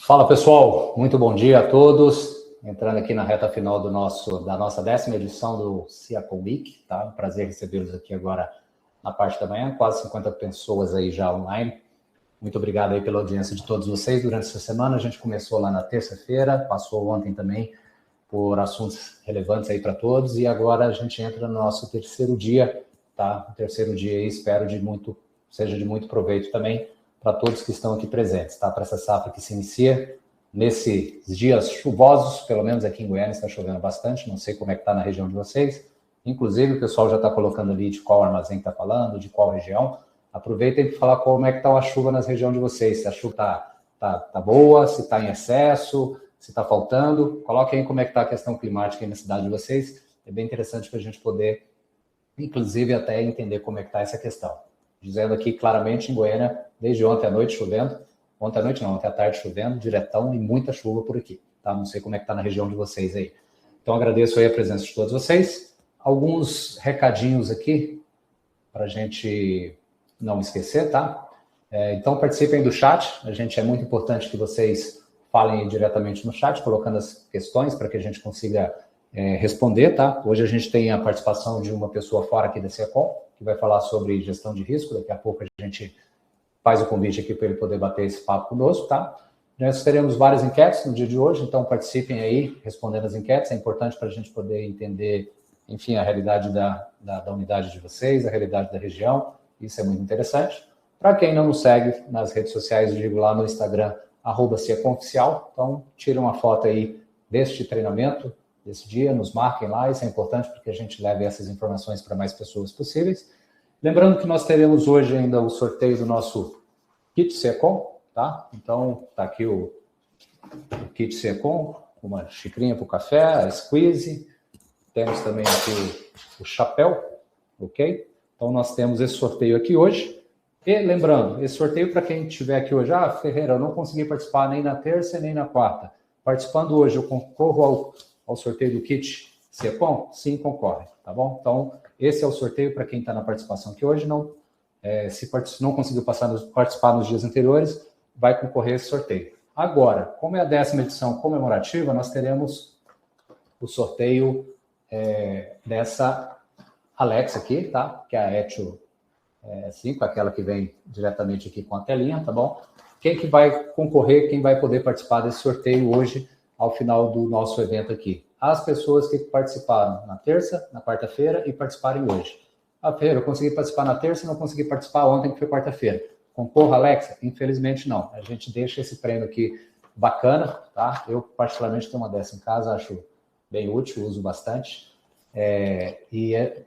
Fala pessoal, muito bom dia a todos. Entrando aqui na reta final da nossa 10ª edição do Siacom Week, tá? Um prazer recebê-los aqui agora na parte da manhã, quase 50 pessoas aí já online. Muito obrigado aí pela audiência de todos vocês durante essa semana. A gente começou lá na terça-feira, passou ontem também por assuntos relevantes aí para todos e agora a gente entra no nosso terceiro dia, tá? O terceiro dia aí espero seja de muito proveito também para todos que estão aqui presentes, tá? Para essa safra que se inicia nesses dias chuvosos, pelo menos aqui em Goiânia está chovendo bastante, não sei como é que está na região de vocês. Inclusive o pessoal já está colocando ali de qual armazém está falando, de qual região. Aproveitem para falar como é que está a chuva nas regiões de vocês, se a chuva tá boa, se está em excesso, se está faltando. Coloquem aí como é que está a questão climática aí na cidade de vocês. É bem interessante para a gente poder, inclusive, até entender como é que está essa questão. Dizendo aqui claramente, em Goiânia, desde ontem à noite chovendo, ontem à noite não, ontem à tarde chovendo, diretão e muita chuva por aqui, tá? Não sei como é que tá na região de vocês aí. Então, agradeço aí a presença de todos vocês. Alguns recadinhos aqui, para a gente não esquecer, tá? Então, participem do chat, é muito importante que vocês falem diretamente no chat, colocando as questões para que a gente consiga responder, tá? Hoje a gente tem a participação de uma pessoa fora aqui da Siacom, que vai falar sobre gestão de risco. Daqui a pouco a gente faz o convite aqui para ele poder bater esse papo conosco, tá? Nós teremos várias enquetes no dia de hoje, então participem aí, respondendo as enquetes. É importante para a gente poder entender, enfim, a realidade da unidade de vocês, a realidade da região. Isso é muito interessante. Para quem não nos segue nas redes sociais, eu digo lá no Instagram, @siacomoficial. Então, tirem uma foto aí deste treinamento, desse dia, nos marquem lá, isso é importante porque a gente leve essas informações para mais pessoas possíveis. Lembrando que nós teremos hoje ainda o sorteio do nosso kit Siacom, tá? Então, tá aqui o kit Siacom, uma xicrinha para o café, a squeeze, temos também aqui o chapéu, ok? Então, nós temos esse sorteio aqui hoje. E lembrando, esse sorteio para quem estiver aqui hoje, Ferreira, eu não consegui participar nem na terça nem na quarta. Participando hoje, eu concorro ao sorteio do kit Siacom? Sim, concorre, tá bom? Então, esse é o sorteio para quem está na participação aqui hoje. Se não conseguiu participar nos dias anteriores, vai concorrer a esse sorteio. Agora, como é a 10ª edição comemorativa, nós teremos o sorteio dessa Alexa aqui, tá? Que é a Etio 5, aquela que vem diretamente aqui com a telinha, tá bom? Quem que vai concorrer, quem vai poder participar desse sorteio hoje, ao final do nosso evento aqui? As pessoas que participaram na terça, na quarta-feira e participarem hoje. Ferreira, eu consegui participar na terça e não consegui participar ontem, que foi quarta-feira. Concorra, Alexa? Infelizmente, não. A gente deixa esse prêmio aqui bacana, tá? Eu, particularmente, tenho uma dessa em casa, acho bem útil, uso bastante.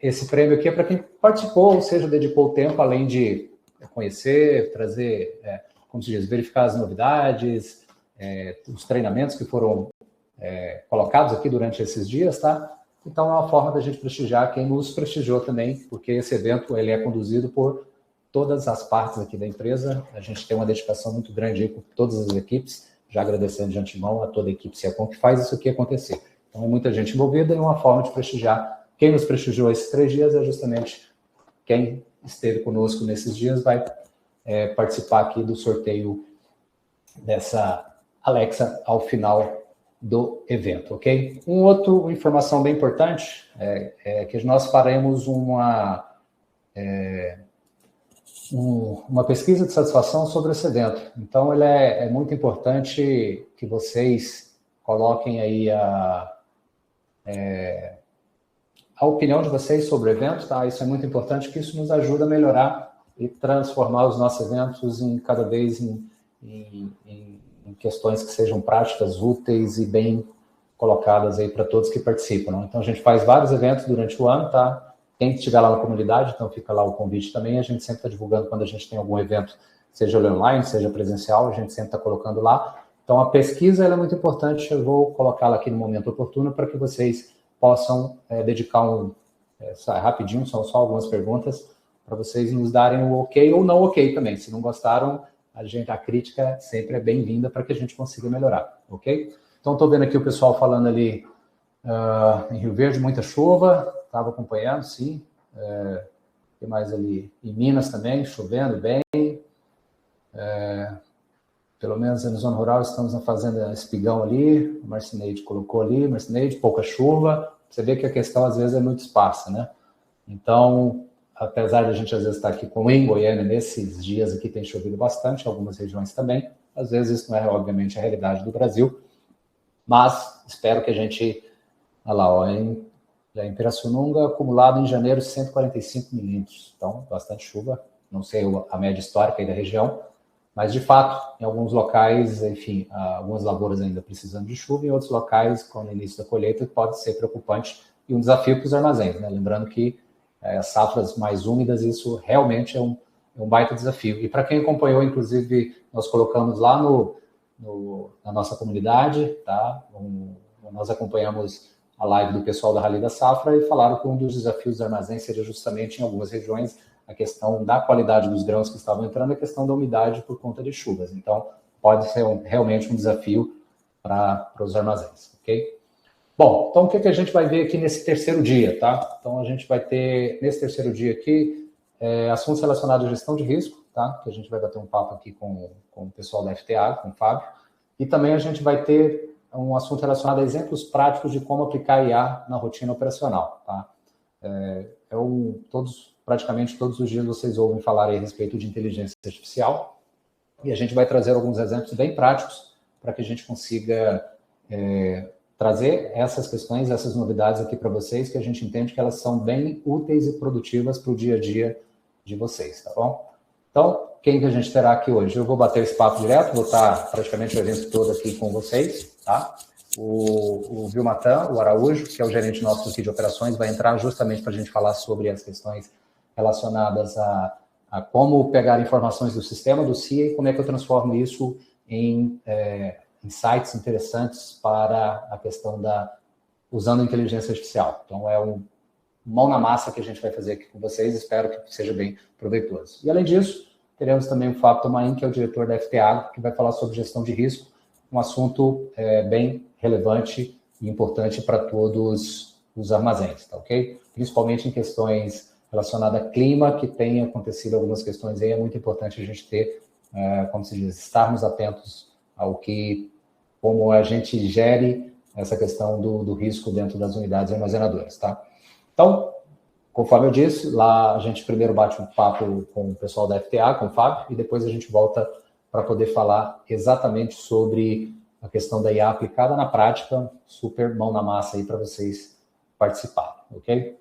Esse prêmio aqui é para quem participou, ou seja, dedicou o tempo, além de conhecer, trazer, como se diz, verificar as novidades, os treinamentos que foram colocados aqui durante esses dias, tá? Então, é uma forma da gente prestigiar quem nos prestigiou também, porque esse evento ele é conduzido por todas as partes aqui da empresa. A gente tem uma dedicação muito grande aí com todas as equipes, já agradecendo de antemão a toda a equipe Siacom que faz isso aqui acontecer. Então, é muita gente envolvida e uma forma de prestigiar. Quem nos prestigiou esses 3 dias é justamente quem esteve conosco nesses dias, vai participar aqui do sorteio dessa Alexa ao final do evento, ok? Uma informação bem importante é que nós faremos uma pesquisa de satisfação sobre esse evento. Então, ele é muito importante que vocês coloquem aí a opinião de vocês sobre o evento, tá? Isso é muito importante, que isso nos ajuda a melhorar e transformar os nossos eventos cada vez em questões que sejam práticas, úteis e bem colocadas aí para todos que participam. Então, a gente faz vários eventos durante o ano, tá? Quem estiver lá na comunidade, então fica lá o convite também. A gente sempre está divulgando quando a gente tem algum evento, seja online, seja presencial, a gente sempre está colocando lá. Então, a pesquisa ela é muito importante, eu vou colocá-la aqui no momento oportuno para que vocês possam dedicar rapidinho, são só algumas perguntas, para vocês nos darem o ok ou não ok também. Se não gostaram, a crítica sempre é bem-vinda para que a gente consiga melhorar, ok? Então, estou vendo aqui o pessoal falando ali em Rio Verde, muita chuva, estava acompanhando, sim. Tem mais ali em Minas também, chovendo bem. pelo menos na zona rural, estamos na fazenda Espigão ali, o Marcineide colocou ali, Marcineide, pouca chuva. Você vê que a questão às vezes é muito esparsa, né? Então, apesar de a gente às vezes estar aqui com em Goiânia, nesses dias aqui tem chovido bastante, em algumas regiões também. Às vezes isso não é, obviamente, a realidade do Brasil, mas espero que a gente... Olha lá, ó, em Pirassununga, acumulado em janeiro, 145 milímetros. Então, bastante chuva. Não sei a média histórica aí da região, mas, de fato, em alguns locais, enfim, algumas lavouras ainda precisando de chuva, em outros locais, com o início da colheita, pode ser preocupante e um desafio para os armazéns, né? Lembrando que safras mais úmidas, isso realmente é um baita desafio. E para quem acompanhou, inclusive, nós colocamos lá na nossa comunidade, tá? Nós acompanhamos a live do pessoal da Rally da Safra e falaram que um dos desafios dos armazéns seria justamente, em algumas regiões, a questão da qualidade dos grãos que estavam entrando, a questão da umidade por conta de chuvas. Então, pode ser realmente um desafio para os armazéns, ok? Bom, então o que a gente vai ver aqui nesse terceiro dia, tá? Então, a gente vai ter, nesse terceiro dia aqui, assuntos relacionados à gestão de risco, tá? Que a gente vai bater um papo aqui com o pessoal da FTA, com o Fábio. E também a gente vai ter um assunto relacionado a exemplos práticos de como aplicar IA na rotina operacional, tá? Praticamente todos os dias vocês ouvem falar a respeito de inteligência artificial e a gente vai trazer alguns exemplos bem práticos para que a gente consiga trazer essas questões, essas novidades aqui para vocês, que a gente entende que elas são bem úteis e produtivas para o dia a dia de vocês, tá bom? Então, quem que a gente terá aqui hoje? Eu vou bater esse papo direto, vou estar praticamente o evento todo aqui com vocês, tá? O Vilmatan, o Araújo, que é o gerente nosso aqui de operações, vai entrar justamente para a gente falar sobre as questões relacionadas a como pegar informações do sistema, do CIA, e como é que eu transformo isso em insights interessantes para a questão usando inteligência artificial. Então, é mão na massa que a gente vai fazer aqui com vocês, espero que seja bem proveitoso. E, além disso, teremos também o Fábio Tomain, que é o diretor da FTA, que vai falar sobre gestão de risco, um assunto bem relevante e importante para todos os armazéns, tá ok? Principalmente em questões relacionadas a clima, que tem acontecido algumas questões aí, é muito importante a gente ter, como se diz, estarmos atentos ao como a gente gere essa questão do risco dentro das unidades armazenadoras, tá? Então, conforme eu disse, lá a gente primeiro bate um papo com o pessoal da FTA, com o Fábio, e depois a gente volta para poder falar exatamente sobre a questão da IA aplicada na prática, super mão na massa aí para vocês participarem, ok?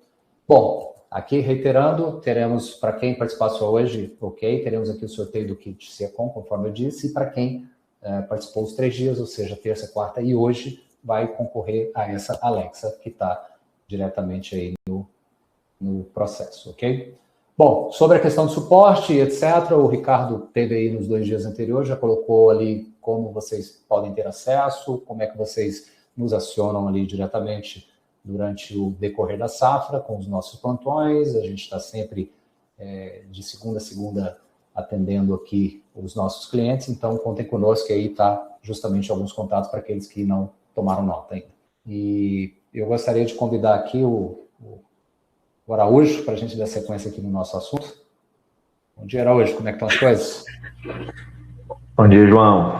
Bom, aqui reiterando, teremos, para quem participar só hoje, ok, teremos aqui o sorteio do kit CIACOM, conforme eu disse, e para quem participou os 3 dias, ou seja, terça, quarta e hoje, vai concorrer a essa Alexa, que está diretamente aí no processo, ok? Bom, sobre a questão de suporte, etc., o Ricardo teve aí nos 2 dias anteriores, já colocou ali como vocês podem ter acesso, como é que vocês nos acionam ali diretamente durante o decorrer da safra, com os nossos plantões. A gente está sempre de segunda a segunda atendendo aqui os nossos clientes, então contem conosco, que aí está justamente alguns contatos para aqueles que não tomaram nota ainda. E eu gostaria de convidar aqui o Araújo, para a gente dar sequência aqui no nosso assunto. Bom dia, Araújo, como é que estão as coisas? Bom dia, João.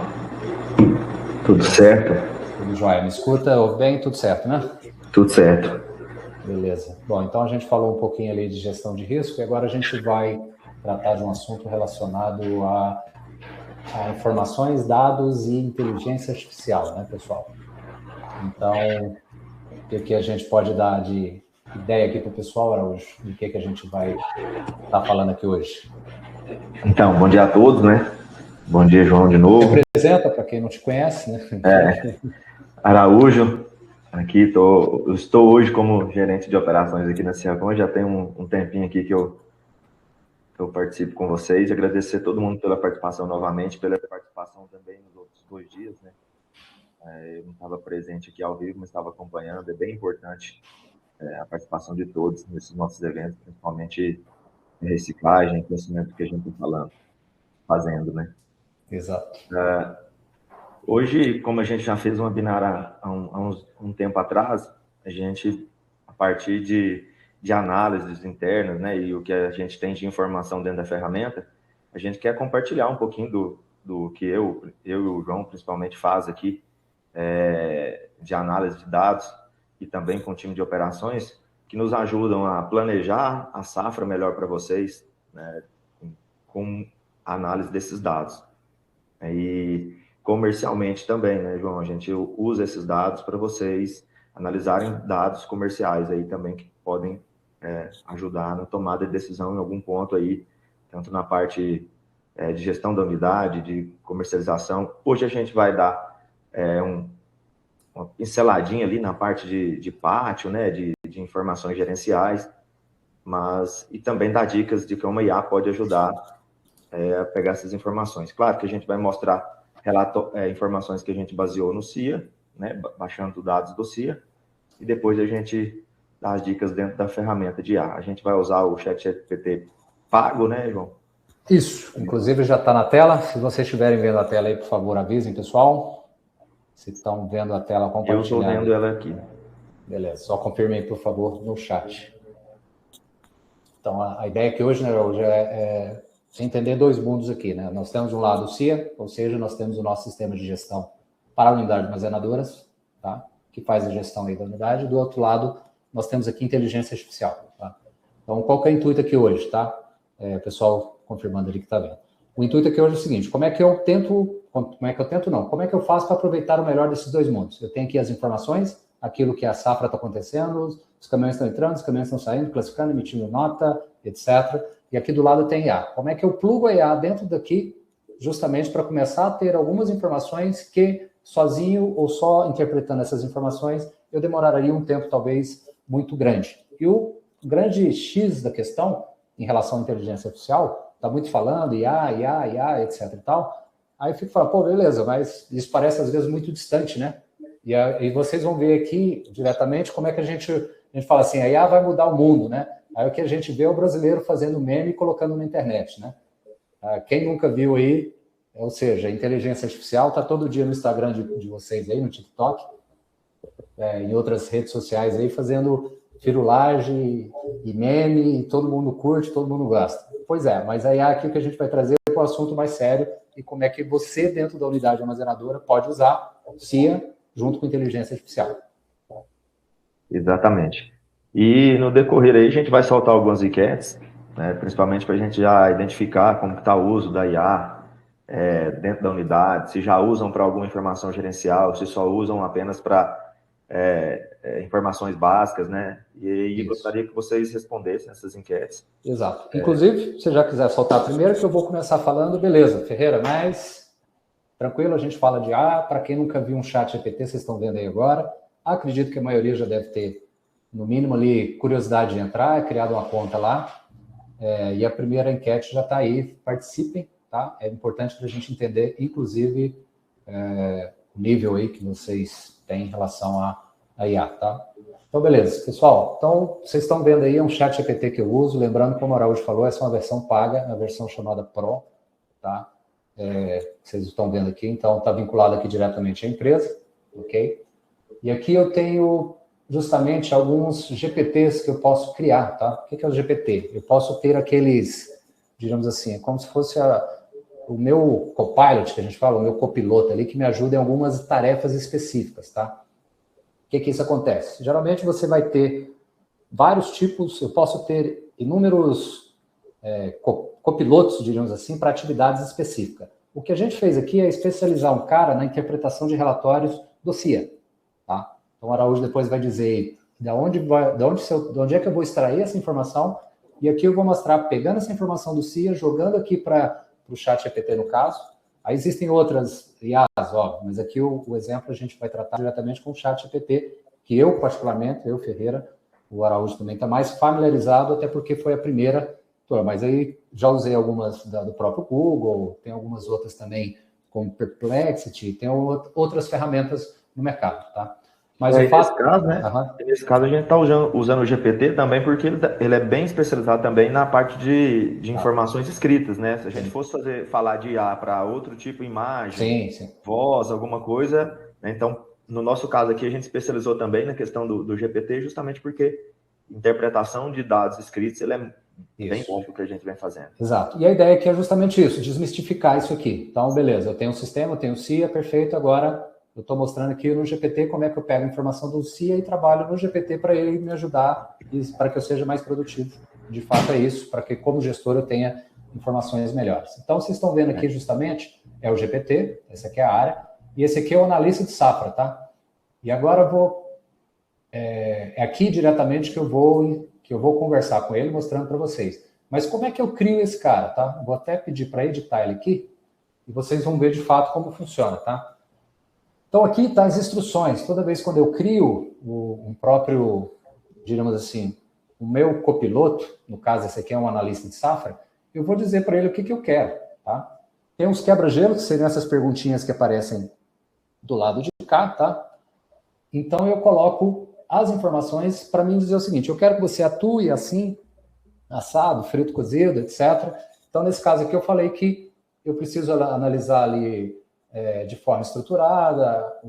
Tudo certo? Tudo jóia. Me escuta? Ouve bem? Tudo certo, né? Tudo certo. Beleza. Bom, então a gente falou um pouquinho ali de gestão de risco e agora a gente vai tratar de um assunto relacionado a informações, dados e inteligência artificial, né, pessoal? Então, o que a gente pode dar de ideia aqui para o pessoal, Araújo, do que a gente vai estar falando aqui hoje? Então, bom dia a todos, né? Bom dia, João, de novo. Se apresenta, para quem não te conhece, né? Araújo, aqui eu estou hoje como gerente de operações aqui na CIACOM, já tem um tempinho aqui que eu participo com vocês, agradecer a todo mundo pela participação novamente, pela participação também nos outros 2 dias, né? Eu não estava presente aqui ao vivo, mas estava acompanhando, é bem importante a participação de todos nesses nossos eventos, principalmente reciclagem, conhecimento que a gente está fazendo, né? Exato. Hoje, como a gente já fez um webinar há um tempo atrás, a gente, a partir de análises internas, né, e o que a gente tem de informação dentro da ferramenta, a gente quer compartilhar um pouquinho do que eu e o João principalmente faz aqui, de análise de dados e também com o time de operações, que nos ajudam a planejar a safra melhor para vocês, né, com a análise desses dados. E comercialmente também, né, João? A gente usa esses dados para vocês analisarem dados comerciais aí também que podem ajudar na tomada de decisão em algum ponto aí, tanto na parte de gestão da unidade, de comercialização. Hoje a gente vai dar uma pinceladinha ali na parte de pátio, né, de informações gerenciais, e também dar dicas de como a IA pode ajudar a pegar essas informações. Claro que a gente vai mostrar informações que a gente baseou no CIA, né, baixando dados do CIA, e depois a gente dá as dicas dentro da ferramenta de IA. A gente vai usar o ChatGPT pago, né, João? Isso, inclusive já está na tela. Se vocês estiverem vendo a tela aí, por favor, avisem, pessoal. Se estão vendo a tela, compartilhando. Eu estou vendo ela aqui. Beleza, só confirmem, por favor, no chat. Então, a ideia aqui hoje, né, hoje é entender dois mundos aqui, né? Nós temos de um lado o CIA, ou seja, nós temos o nosso sistema de gestão para a unidade de armazenadoras, tá? Que faz a gestão aí da unidade. Do outro lado, nós temos aqui inteligência artificial, tá? Então, qual que é o intuito aqui hoje, tá? Pessoal confirmando ali que está vendo. O intuito aqui hoje é o seguinte: como é que eu faço para aproveitar o melhor desses dois mundos? Eu tenho aqui as informações, aquilo que a safra está acontecendo, os caminhões estão entrando, os caminhões estão saindo, classificando, emitindo nota, etc. E aqui do lado tem IA. Como é que eu plugo a IA dentro daqui, justamente para começar a ter algumas informações que, sozinho ou só interpretando essas informações, eu demoraria um tempo talvez muito grande. E o grande X da questão, em relação à inteligência artificial, está muito falando IA, etc e tal. Aí eu fico falando, pô, beleza, mas isso parece às vezes muito distante, né? E vocês vão ver aqui diretamente como é que a gente fala assim, a IA vai mudar o mundo, né? Aí o que a gente vê é o brasileiro fazendo meme e colocando na internet, né? Quem nunca viu aí, ou seja, a inteligência artificial está todo dia no Instagram de vocês aí, no TikTok, em outras redes sociais aí, fazendo firulagem e meme, e todo mundo curte, todo mundo gosta. Pois é, mas aí aqui o que a gente vai trazer é um assunto mais sério e como é que você, dentro da unidade armazenadora, pode usar CIA junto com inteligência artificial. Exatamente. E no decorrer aí a gente vai soltar algumas enquetes, né, principalmente para a gente já identificar como está o uso da IA dentro da unidade, se já usam para alguma informação gerencial, se só usam apenas para informações básicas, né? E aí gostaria que vocês respondessem essas enquetes. Exato. Inclusive, se você já quiser soltar primeiro, que eu vou começar falando, beleza, Ferreira, mas tranquilo, a gente fala de IA. Para quem nunca viu um chat GPT, vocês estão vendo aí agora. Acredito que a maioria já deve ter, no mínimo ali, curiosidade de entrar, criado uma conta lá. E a primeira enquete já está aí, participem, tá? É importante para a gente entender, inclusive, o nível aí que vocês têm em relação a IA, tá? Então, beleza, pessoal. Então, vocês estão vendo aí, é um chat GPT que eu uso. Lembrando, como o Araújo falou, essa é uma versão paga, a versão chamada Pro, tá? Vocês estão vendo aqui, então está vinculado aqui diretamente à empresa, ok? E aqui eu tenho justamente alguns GPTs que eu posso criar, tá? O que é o GPT? Eu posso ter aqueles, digamos assim, é como se fosse o meu copilot, que a gente fala, o meu copiloto ali, que me ajuda em algumas tarefas específicas, tá? O que isso acontece? Geralmente você vai ter vários tipos, eu posso ter inúmeros copilotos, diríamos assim, para atividades específicas. O que a gente fez aqui é especializar um cara na interpretação de relatórios do CIA, tá? Então o Araújo depois vai dizer de onde é que eu vou extrair essa informação, e aqui eu vou mostrar, pegando essa informação do CIA, jogando aqui para o chat GPT no caso. Aí existem outras IAs, óbvio, mas aqui o exemplo a gente vai tratar diretamente com o chat GPT, que eu, particularmente, eu, Ferreira, o Araújo também está mais familiarizado, até porque foi a primeira, mas aí já usei algumas do próprio Google, tem algumas outras também, como Perplexity, tem outras ferramentas no mercado, tá? Mas nesse caso, né? Nesse caso a gente está usando o GPT também porque ele é bem especializado também na parte de informações escritas, né? Se a gente fosse falar de IA para outro tipo de imagem, voz, alguma coisa, né? Então, no nosso caso aqui, a gente especializou também na questão do GPT justamente porque interpretação de dados escritos ele é bem bom para o que a gente vem fazendo. Exato. E a ideia aqui é justamente isso, desmistificar isso aqui. Então, beleza, eu tenho um sistema, eu tenho o CIA, perfeito, agora eu estou mostrando aqui no GPT como é que eu pego a informação do CIA e trabalho no GPT para ele me ajudar e para que eu seja mais produtivo. De fato é isso, para que como gestor eu tenha informações melhores. Então, vocês estão vendo aqui justamente, é o GPT, essa aqui é a área, e esse aqui é o analista de safra, tá? E agora eu vou... É aqui diretamente que eu vou conversar com ele, mostrando para vocês. Mas como é que eu crio esse cara, tá? Vou até pedir para editar ele aqui, e vocês vão ver de fato como funciona, tá? Então aqui está as instruções. Toda vez quando eu crio um próprio, diríamos assim, o meu copiloto, no caso esse aqui é um analista de safra, eu vou dizer para ele o que eu quero, tá? Tem uns quebra-gelo, que seriam essas perguntinhas que aparecem do lado de cá, tá? Então eu coloco as informações para mim dizer o seguinte, eu quero que você atue assim, assado, frito, cozido, etc. Então nesse caso aqui eu falei que eu preciso analisar ali de forma estruturada,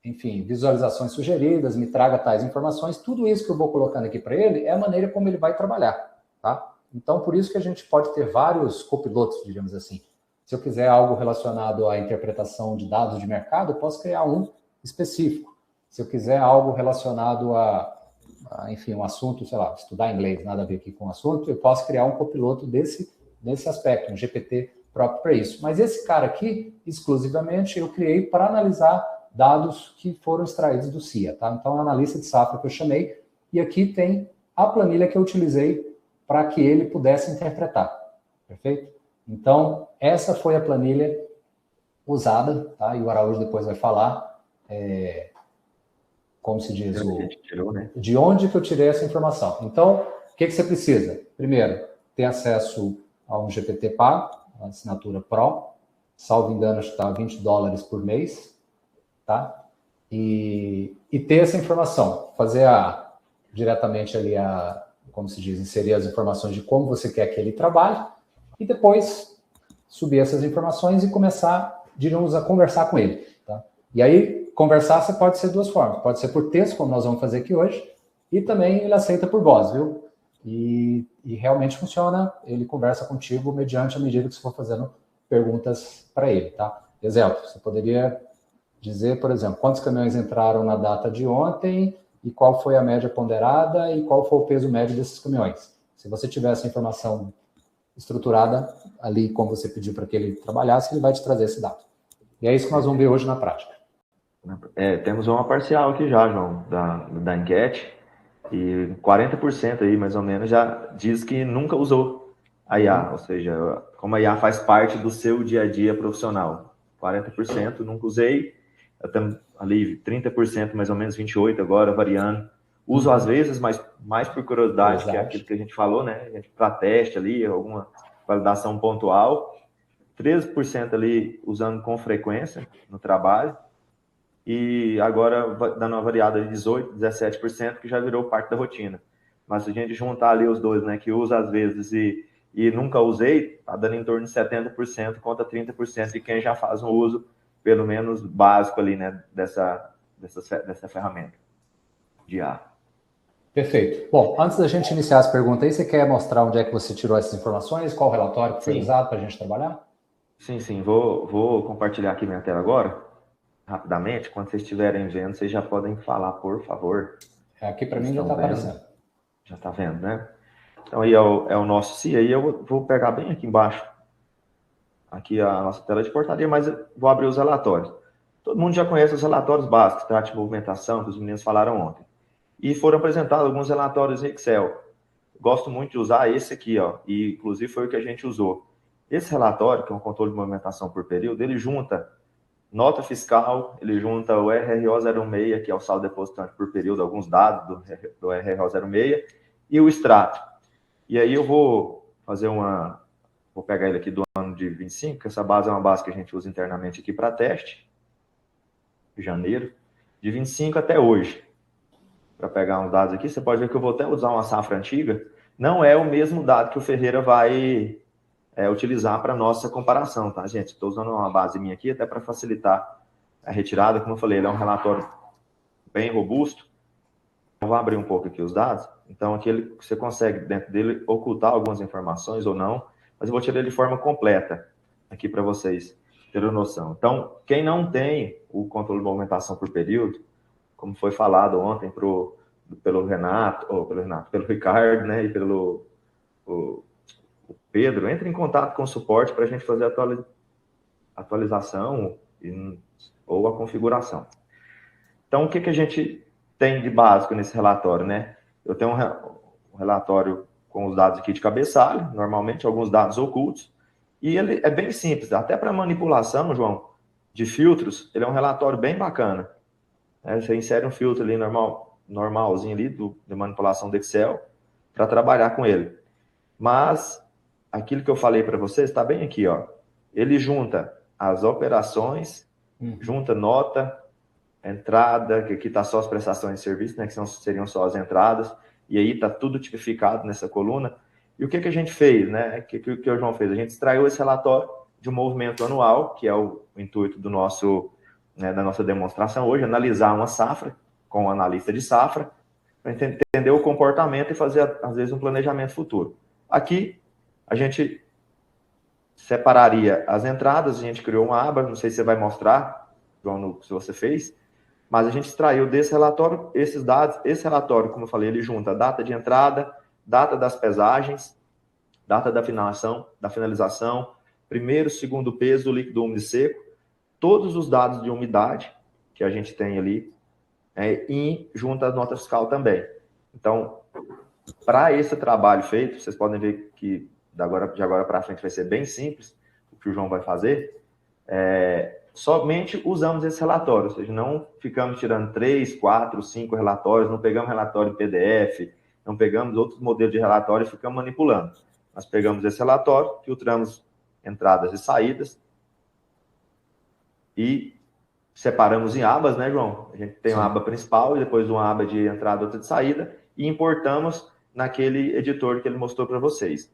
enfim, visualizações sugeridas, me traga tais informações, tudo isso que eu vou colocando aqui para ele é a maneira como ele vai trabalhar, tá? Então, por isso que a gente pode ter vários copilotos, digamos assim. Se eu quiser algo relacionado à interpretação de dados de mercado, eu posso criar um específico. Se eu quiser algo relacionado enfim, um assunto, sei lá, estudar inglês, nada a ver aqui com o assunto, eu posso criar um copiloto desse aspecto, um GPT próprio para isso. Mas esse cara aqui, exclusivamente, eu criei para analisar dados que foram extraídos do CIA, tá? Então, é um analista de safra que eu chamei, e aqui tem a planilha que eu utilizei para que ele pudesse interpretar, perfeito? Então, essa foi a planilha usada, tá? E o Araújo depois vai falar, como se diz, de onde que eu tirei essa informação. Então, o que você precisa? Primeiro, ter acesso a um GPT pago, a assinatura Pro, salvo engano, acho que está $20 por mês, tá? E ter essa informação, fazer diretamente ali como se diz, inserir as informações de como você quer que ele trabalhe, e depois subir essas informações e começar, diríamos, a conversar com ele, tá? E aí, conversar você pode ser duas formas, pode ser por texto, como nós vamos fazer aqui hoje, e também ele aceita por voz, viu? E realmente funciona, ele conversa contigo mediante a medida que você for fazendo perguntas para ele, tá? Exemplo, você poderia dizer, por exemplo, quantos caminhões entraram na data de ontem e qual foi a média ponderada e qual foi o peso médio desses caminhões. Se você tiver essa informação estruturada ali, como você pediu para que ele trabalhasse, ele vai te trazer esse dado. E é isso que nós vamos ver hoje na prática. Temos uma parcial aqui já, João, da enquete, e 40% aí, mais ou menos, já diz que nunca usou a IA, ou seja, como a IA faz parte do seu dia a dia profissional. 40% nunca usei, ali 30%, mais ou menos 28% agora, variando. Uso às vezes, mas mais por curiosidade, que é aquilo que a gente falou, né? Para teste ali, alguma validação pontual. 13% ali usando com frequência no trabalho. E agora dando uma variada de 18%, 17%, que já virou parte da rotina. Mas se a gente juntar ali os dois, né, que usa às vezes e nunca usei, tá dando em torno de 70% contra 30% de quem já faz um uso, pelo menos básico ali, né, dessa ferramenta de IA. Perfeito. Bom, antes da gente iniciar as perguntas aí, você quer mostrar onde é que você tirou essas informações? Qual relatório que foi usado para a gente trabalhar? Sim. Vou compartilhar aqui minha tela agora. Rapidamente, quando vocês estiverem vendo, vocês já podem falar, por favor. Aqui para mim já está aparecendo. Já está vendo, né? Então aí é o nosso CIA, aí eu vou pegar bem aqui embaixo, aqui a nossa tela de portaria, mas vou abrir os relatórios. Todo mundo já conhece os relatórios básicos, trate de movimentação, que os meninos falaram ontem. E foram apresentados alguns relatórios em Excel. Gosto muito de usar esse aqui, ó, e inclusive foi o que a gente usou. Esse relatório, que é um controle de movimentação por período, ele junta nota fiscal, ele junta o RRO 06, que é o saldo depositante por período, alguns dados do RRO 06, e o extrato. E aí eu vou fazer vou pegar ele aqui do ano de 25, que essa base é uma base que a gente usa internamente aqui para teste, janeiro, de 25 até hoje. Para pegar uns dados aqui, você pode ver que eu vou até usar uma safra antiga, não é o mesmo dado que o Ferreira vai utilizar para nossa comparação, tá, gente? Estou usando uma base minha aqui até para facilitar a retirada. Como eu falei, ele é um relatório bem robusto vou abrir um pouco aqui os dados. Então, aqui você consegue, dentro dele, ocultar algumas informações ou não, mas eu vou tirar ele de forma completa aqui para vocês terem noção. Então, quem não tem o controle de movimentação por período, como foi falado ontem pelo Ricardo, né, e pelo o Pedro, entre em contato com o suporte para a gente fazer a atualização ou a configuração. Então, o que a gente tem de básico nesse relatório, né? Eu tenho um relatório com os dados aqui de cabeçalho, normalmente alguns dados ocultos, e ele é bem simples, até para manipulação, João, de filtros, ele é um relatório bem bacana. Você insere um filtro ali normalzinho ali de manipulação do Excel para trabalhar com ele. Mas aquilo que eu falei para vocês está bem aqui, ó. Ele junta as operações, junta nota, entrada, que aqui está só as prestações de serviço, né, que seriam só as entradas, e aí está tudo tipificado nessa coluna. E o que a gente fez, né? O que o João fez? A gente extraiu esse relatório de um movimento anual, que é o intuito do nosso, né, da nossa demonstração hoje, analisar uma safra com um analista de safra, para entender o comportamento e fazer, às vezes, um planejamento futuro. Aqui, a gente separaria as entradas, a gente criou uma aba, não sei se você vai mostrar, João, se você fez, mas a gente extraiu desse relatório esses dados. Esse relatório, como eu falei, ele junta a data de entrada, data das pesagens, data da finalização, primeiro, segundo peso, líquido úmido e seco, todos os dados de umidade que a gente tem ali, e junta a nota fiscal também. Então, para esse trabalho feito, vocês podem ver que de agora para frente vai ser bem simples o que o João vai fazer. Somente usamos esse relatório, ou seja, não ficamos tirando 3, 4, 5 relatórios, não pegamos relatório em PDF, não pegamos outros modelos de relatório e ficamos manipulando. Nós pegamos esse relatório, filtramos entradas e saídas e separamos em abas, né, João? A gente tem uma aba principal e depois uma aba de entrada e outra de saída e importamos naquele editor que ele mostrou para vocês.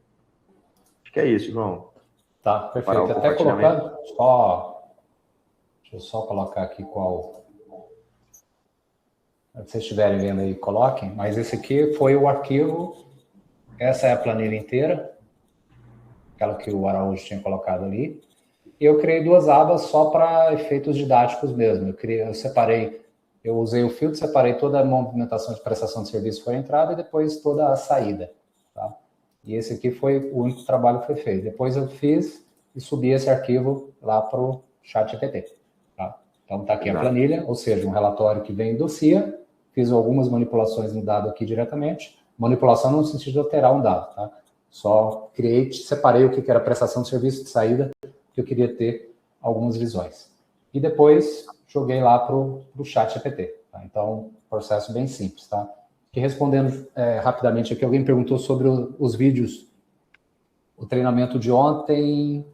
Acho que é isso, João. Tá, perfeito. Até colocando, deixa eu só colocar aqui qual... Se vocês estiverem vendo aí, coloquem. Mas esse aqui foi o arquivo, essa é a planilha inteira, aquela que o Araújo tinha colocado ali. E eu criei duas abas só para efeitos didáticos mesmo. Eu usei o filtro, separei toda a movimentação de prestação de serviço foi a entrada e depois toda a saída. Tá? E esse aqui foi o único trabalho que foi feito. Depois eu fiz e subi esse arquivo lá para o ChatGPT. Tá? Então está aqui a planilha, ou seja, um relatório que vem do CIA. Fiz algumas manipulações no dado aqui diretamente. Manipulação no sentido de alterar um dado. Tá? Só separei o que era prestação de serviço de saída, que eu queria ter algumas visões. E depois joguei lá para o ChatGPT. Tá? Então, processo bem simples. Tá? E respondendo rapidamente aqui, alguém perguntou sobre os vídeos. O treinamento de ontem,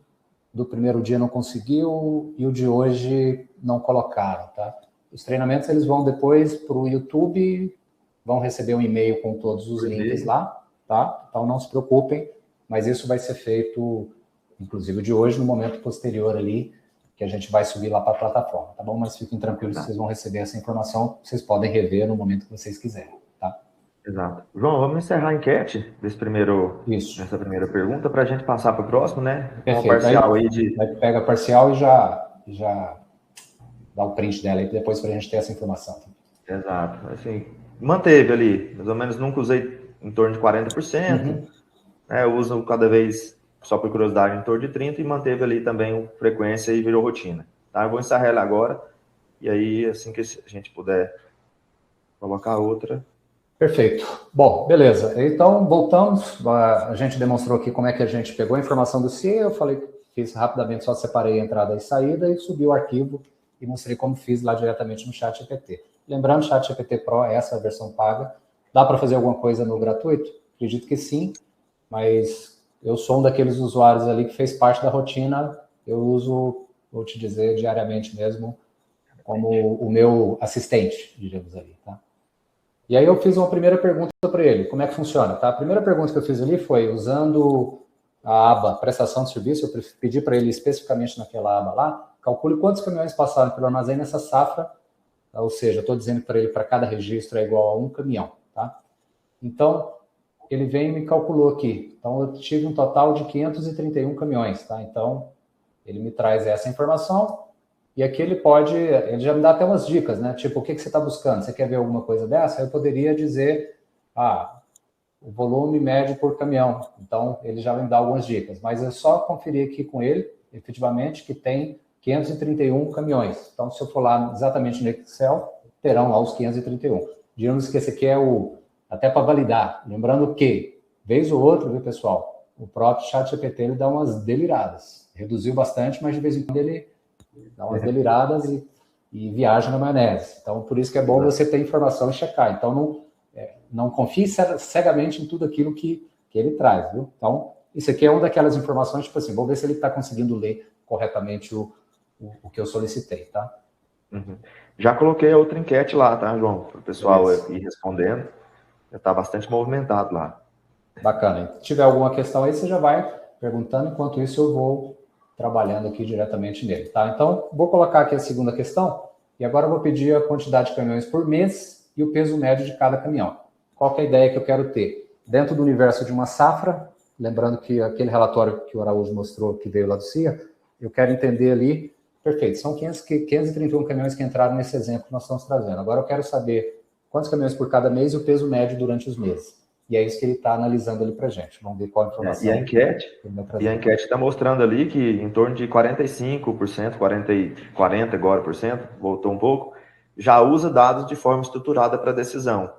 do primeiro dia não conseguiu, e o de hoje não colocaram. Tá? Os treinamentos eles vão depois para o YouTube, vão receber um e-mail com todos os links lá. Tá? Então, não se preocupem, mas isso vai ser feito... inclusive o de hoje, no momento posterior ali, que a gente vai subir lá para a plataforma, tá bom? Mas fiquem tranquilos, vocês vão receber essa informação, vocês podem rever no momento que vocês quiserem, tá? Exato. João, vamos encerrar a enquete dessa primeira pergunta para a gente passar para o próximo, né? Perfeito. Uma parcial aí pega a parcial e já dá o print dela aí depois para a gente ter essa informação. Exato. Assim, manteve ali, mais ou menos nunca usei em torno de 40%, eu uso cada vez... só por curiosidade, em torno de 30%, e manteve ali também frequência e virou rotina. Tá? Eu vou encerrar ela agora, e aí, assim que a gente puder colocar outra. Perfeito. Bom, beleza. Então, voltamos. A gente demonstrou aqui como é que a gente pegou a informação do CIA. Eu fiz rapidamente, só separei a entrada e saída e subi o arquivo e mostrei como fiz lá diretamente no ChatGPT. Lembrando, o ChatGPT Pro é essa versão paga. Dá para fazer alguma coisa no gratuito? Acredito que sim, mas... eu sou um daqueles usuários ali que fez parte da rotina, eu uso, vou te dizer, diariamente mesmo, como o meu assistente, diríamos ali, tá? E aí eu fiz uma primeira pergunta para ele, como é que funciona, tá? A primeira pergunta que eu fiz ali foi, usando a aba prestação de serviço, eu pedi para ele especificamente naquela aba lá, calcule quantos caminhões passaram pelo armazém nessa safra ou seja, eu estou dizendo para ele para cada registro é igual a um caminhão, tá? Então, ele vem e me calculou aqui. Então, eu tive um total de 531 caminhões, tá? Então, ele me traz essa informação e aqui ele já me dá até umas dicas, né? Tipo, o que você está buscando? Você quer ver alguma coisa dessa? Eu poderia dizer, o volume médio por caminhão. Então, ele já vai me dar algumas dicas. Mas é só conferir aqui com ele, efetivamente, que tem 531 caminhões. Então, se eu for lá exatamente no Excel, terão lá os 531. Digamos que esse aqui é até para validar. Lembrando que, vez ou outra, viu, pessoal, o próprio ChatGPT ele dá umas deliradas. Reduziu bastante, mas de vez em quando ele dá umas deliradas e viaja na maionese. Então, por isso que é bom você ter informação e checar. Então, não confie cegamente em tudo aquilo que ele traz, viu? Então, isso aqui é uma daquelas informações, tipo assim, vou ver se ele está conseguindo ler corretamente o que eu solicitei, tá? Uhum. Já coloquei a outra enquete lá, tá, João? Para o pessoal ir respondendo. Já está bastante movimentado lá. Bacana. Se tiver alguma questão aí, você já vai perguntando, enquanto isso eu vou trabalhando aqui diretamente nele, tá? Então, vou colocar aqui a segunda questão, e agora eu vou pedir a quantidade de caminhões por mês e o peso médio de cada caminhão. Qual que é a ideia que eu quero ter? Dentro do universo de uma safra, lembrando que aquele relatório que o Araújo mostrou, que veio lá do CIA, eu quero entender ali, perfeito, são 531 caminhões que entraram nesse exemplo que nós estamos trazendo. Agora eu quero saber quantos caminhões por cada mês e o peso médio durante os meses. E é isso que ele está analisando ali para a gente. Vamos ver qual a informação. E a enquete está mostrando ali que em torno de 45%, 40 agora por cento, voltou um pouco, já usa dados de forma estruturada para decisão.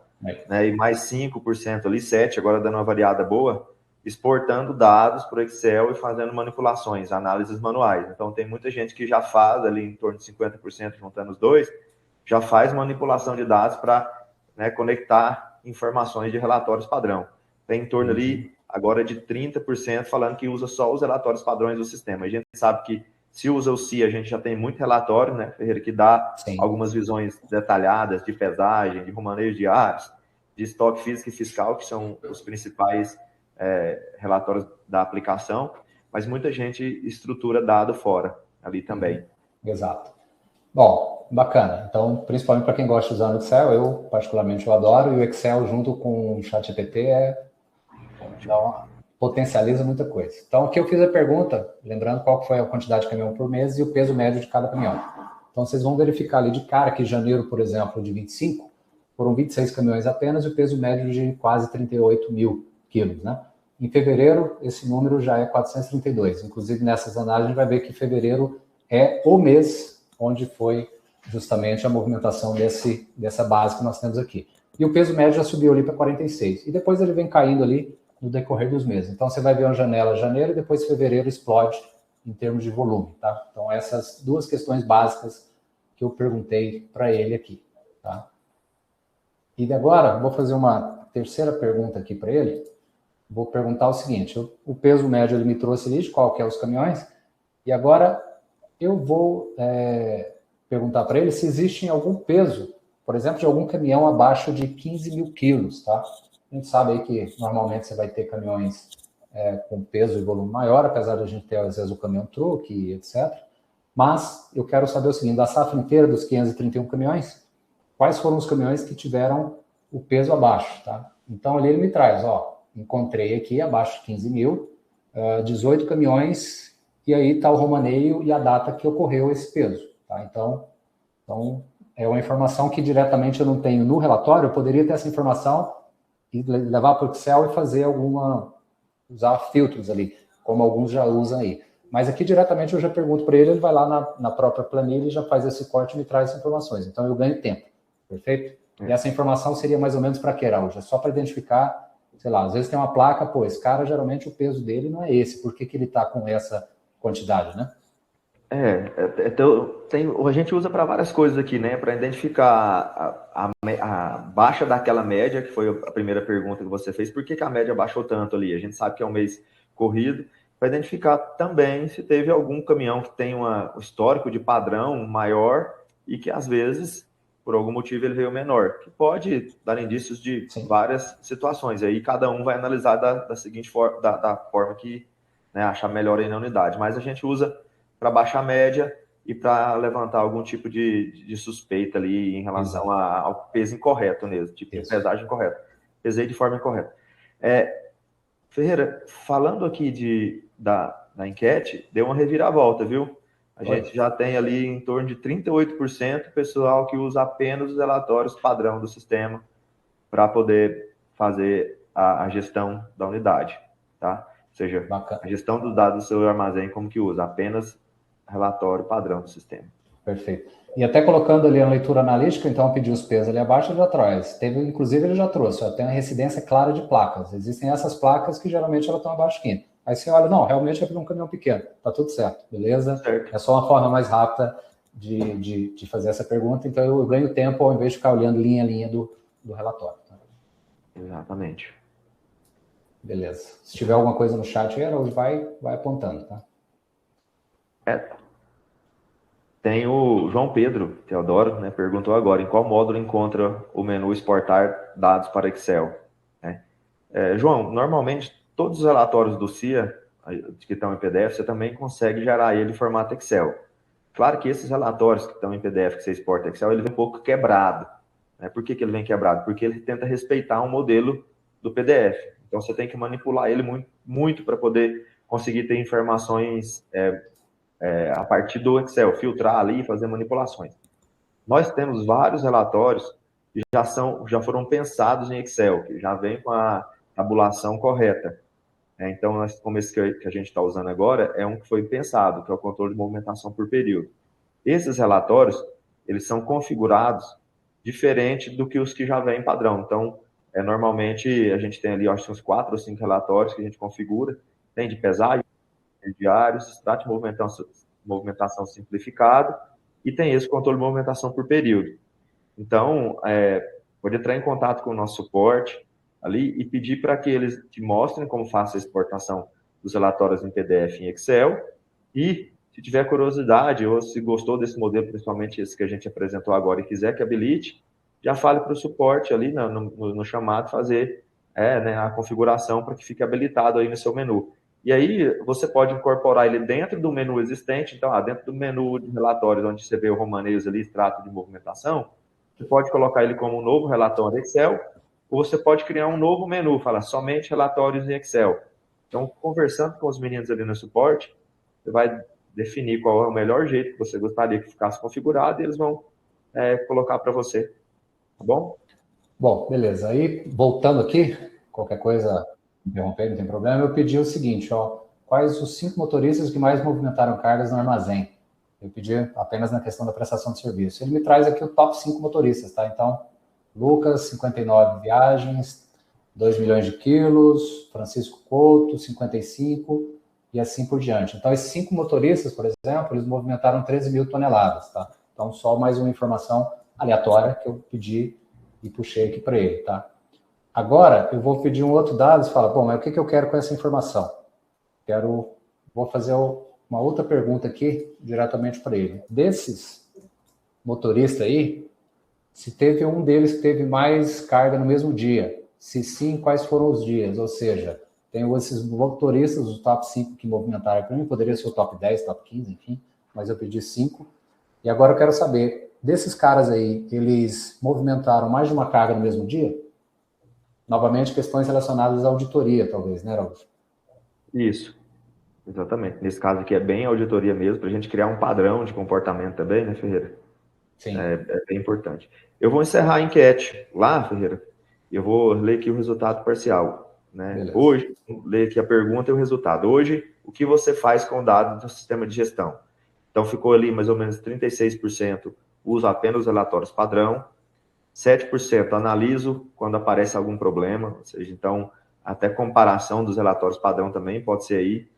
Né? E mais 5% ali, 7%, agora dando uma variada boa, exportando dados para o Excel e fazendo manipulações, análises manuais. Então, tem muita gente que já faz ali em torno de 50%, juntando os dois, já faz manipulação de dados para conectar informações de relatórios padrão. Tem em torno ali, agora, de 30% falando que usa só os relatórios padrões do sistema. A gente sabe que se usa o CIA, a gente já tem muito relatório, né, Ferreira, que dá algumas visões detalhadas de pesagem, de manejo de áreas, de estoque físico e fiscal, que são os principais relatórios da aplicação, mas muita gente estrutura dado fora ali também. Exato. Bom, bacana. Então, principalmente para quem gosta de usar o Excel, eu particularmente eu adoro, e o Excel junto com o ChatGPT potencializa muita coisa. Então, aqui eu fiz a pergunta, lembrando qual foi a quantidade de caminhão por mês e o peso médio de cada caminhão. Então, vocês vão verificar ali de cara que janeiro, por exemplo, de 25, foram 26 caminhões apenas e o peso médio de quase 38 mil quilos, né? Em fevereiro, esse número já é 432. Inclusive, nessas análises, a gente vai ver que fevereiro é o mês onde foi justamente a movimentação dessa base que nós temos aqui. E o peso médio já subiu ali para 46. E depois ele vem caindo ali no decorrer dos meses. Então, você vai ver uma janela janeiro e depois fevereiro explode em termos de volume, tá? Então, essas duas questões básicas que eu perguntei para ele aqui, tá? E agora, vou fazer uma terceira pergunta aqui para ele. Vou perguntar o seguinte, o peso médio ele me trouxe ali de qual que é os caminhões, e agora eu vou perguntar para ele se existe algum peso, por exemplo, de algum caminhão abaixo de 15 mil quilos, tá? A gente sabe aí que normalmente você vai ter caminhões com peso e volume maior, apesar de a gente ter, às vezes, o caminhão truque, etc. Mas eu quero saber o seguinte, da safra inteira dos 531 caminhões, quais foram os caminhões que tiveram o peso abaixo, tá? Então, ali ele me traz, encontrei aqui, abaixo de 15 mil, 18 caminhões, e aí está o romaneio e a data que ocorreu esse peso, tá? Então, é uma informação que diretamente eu não tenho no relatório, eu poderia ter essa informação e levar para o Excel e fazer usar filtros ali, como alguns já usam aí. Mas aqui diretamente eu já pergunto para ele, ele vai lá na própria planilha e já faz esse corte e me traz as informações. Então eu ganho tempo, perfeito? E essa informação seria mais ou menos para quê, Araújo? É só para identificar, sei lá, às vezes tem uma placa, esse cara geralmente o peso dele não é esse, por que ele está com essa quantidade, né? A gente usa para várias coisas aqui, né? Para identificar a baixa daquela média, que foi a primeira pergunta que você fez, por que a média baixou tanto ali? A gente sabe que é um mês corrido, para identificar também se teve algum caminhão que tem um histórico de padrão maior e que às vezes, por algum motivo, ele veio menor, que pode dar indícios de várias situações. Aí cada um vai analisar da seguinte forma, da forma que achar melhor aí na unidade. Mas a gente usa para baixar a média e para levantar algum tipo de suspeita ali em relação ao peso incorreto mesmo, tipo de pesagem incorreta. Pesei de forma incorreta. Ferreira, falando aqui da enquete, deu uma reviravolta, viu? A gente já tem ali em torno de 38% pessoal que usa apenas os relatórios padrão do sistema para poder fazer a gestão da unidade, tá? Ou seja, a gestão dos dados do seu armazém, como que usa? Apenas relatório padrão do sistema. Perfeito. E até colocando ali a leitura analítica, então, pedir os pesos ali abaixo, ele já traz. Inclusive, ele já trouxe, tem uma residência clara de placas. Existem essas placas que geralmente elas estão abaixo de 500. Aí você olha, não, realmente é para um caminhão pequeno. Tá tudo certo, beleza? Certo. É só uma forma mais rápida de fazer essa pergunta, então eu ganho tempo ao invés de ficar olhando linha a linha do relatório. Tá? Exatamente. Beleza. Se tiver alguma coisa no chat, vai apontando, tá? Tem o João Pedro Teodoro, né, perguntou agora, em qual módulo encontra o menu exportar dados para Excel? João, normalmente todos os relatórios do CIA, que estão em PDF, você também consegue gerar ele em formato Excel. Claro que esses relatórios que estão em PDF, que você exporta Excel, ele vem um pouco quebrado. Né? Por que ele vem quebrado? Porque ele tenta respeitar um modelo do PDF. Então, você tem que manipular ele muito, muito para poder conseguir ter informações a partir do Excel, filtrar ali e fazer manipulações. Nós temos vários relatórios que já foram pensados em Excel, que já vem com a tabulação correta. Então, como esse que a gente está usando agora, é um que foi pensado, que é o controle de movimentação por período. Esses relatórios, eles são configurados diferente do que os que já vêm padrão. Então, normalmente, a gente tem ali, acho que uns 4 ou 5 relatórios que a gente configura. Tem de pesagem, diários, extrato de movimentação simplificado, e tem esse controle de movimentação por período. Então, pode entrar em contato com o nosso suporte ali e pedir para que eles te mostrem como faz a exportação dos relatórios em PDF em Excel, e se tiver curiosidade ou se gostou desse modelo, principalmente esse que a gente apresentou agora, e quiser que habilite, já fale para o suporte ali no chamado fazer a configuração para que fique habilitado aí no seu menu. E aí você pode incorporar ele dentro do menu existente. Então, dentro do menu de relatórios, onde você vê o romanês ali, extrato de movimentação, você pode colocar ele como um novo relatório Excel, ou você pode criar um novo menu, falar somente relatórios em Excel. Então, conversando com os meninos ali no suporte, você vai definir qual é o melhor jeito que você gostaria que ficasse configurado e eles vão colocar para você. Tá bom? Bom, beleza. Aí, voltando aqui, qualquer coisa, interromper, não tem problema, eu pedi o seguinte, quais os 5 motoristas que mais movimentaram cargas no armazém? Eu pedi apenas na questão da prestação de serviço. Ele me traz aqui o top 5 motoristas, tá? Então, Lucas, 59 viagens, 2 milhões de quilos, Francisco Couto, 55, e assim por diante. Então, esses 5 motoristas, por exemplo, eles movimentaram 13 mil toneladas, tá? Então, só mais uma informação aleatória que eu pedi e puxei aqui para ele, tá? Agora, eu vou pedir um outro dado e fala, bom, mas o que eu quero com essa informação? Vou fazer uma outra pergunta aqui, diretamente para ele. Desses motoristas aí, se teve um deles que teve mais carga no mesmo dia, se sim, quais foram os dias? Ou seja, tem esses motoristas, os top 5 que movimentaram para mim, poderia ser o top 10, top 15, enfim, mas eu pedi 5. E agora eu quero saber, desses caras aí, eles movimentaram mais de uma carga no mesmo dia? Novamente, questões relacionadas à auditoria, talvez, né, Raul? Isso, exatamente. Nesse caso aqui é bem auditoria mesmo, para a gente criar um padrão de comportamento também, né, Ferreira? Sim. É bem importante. Eu vou encerrar a enquete lá, Ferreira, e eu vou ler aqui o resultado parcial. Né? Hoje, vou ler aqui a pergunta e o resultado. Hoje, o que você faz com dados do sistema de gestão? Então, ficou ali mais ou menos 36% uso apenas os relatórios padrão, 7% analiso quando aparece algum problema, ou seja, então, até comparação dos relatórios padrão também pode ser aí.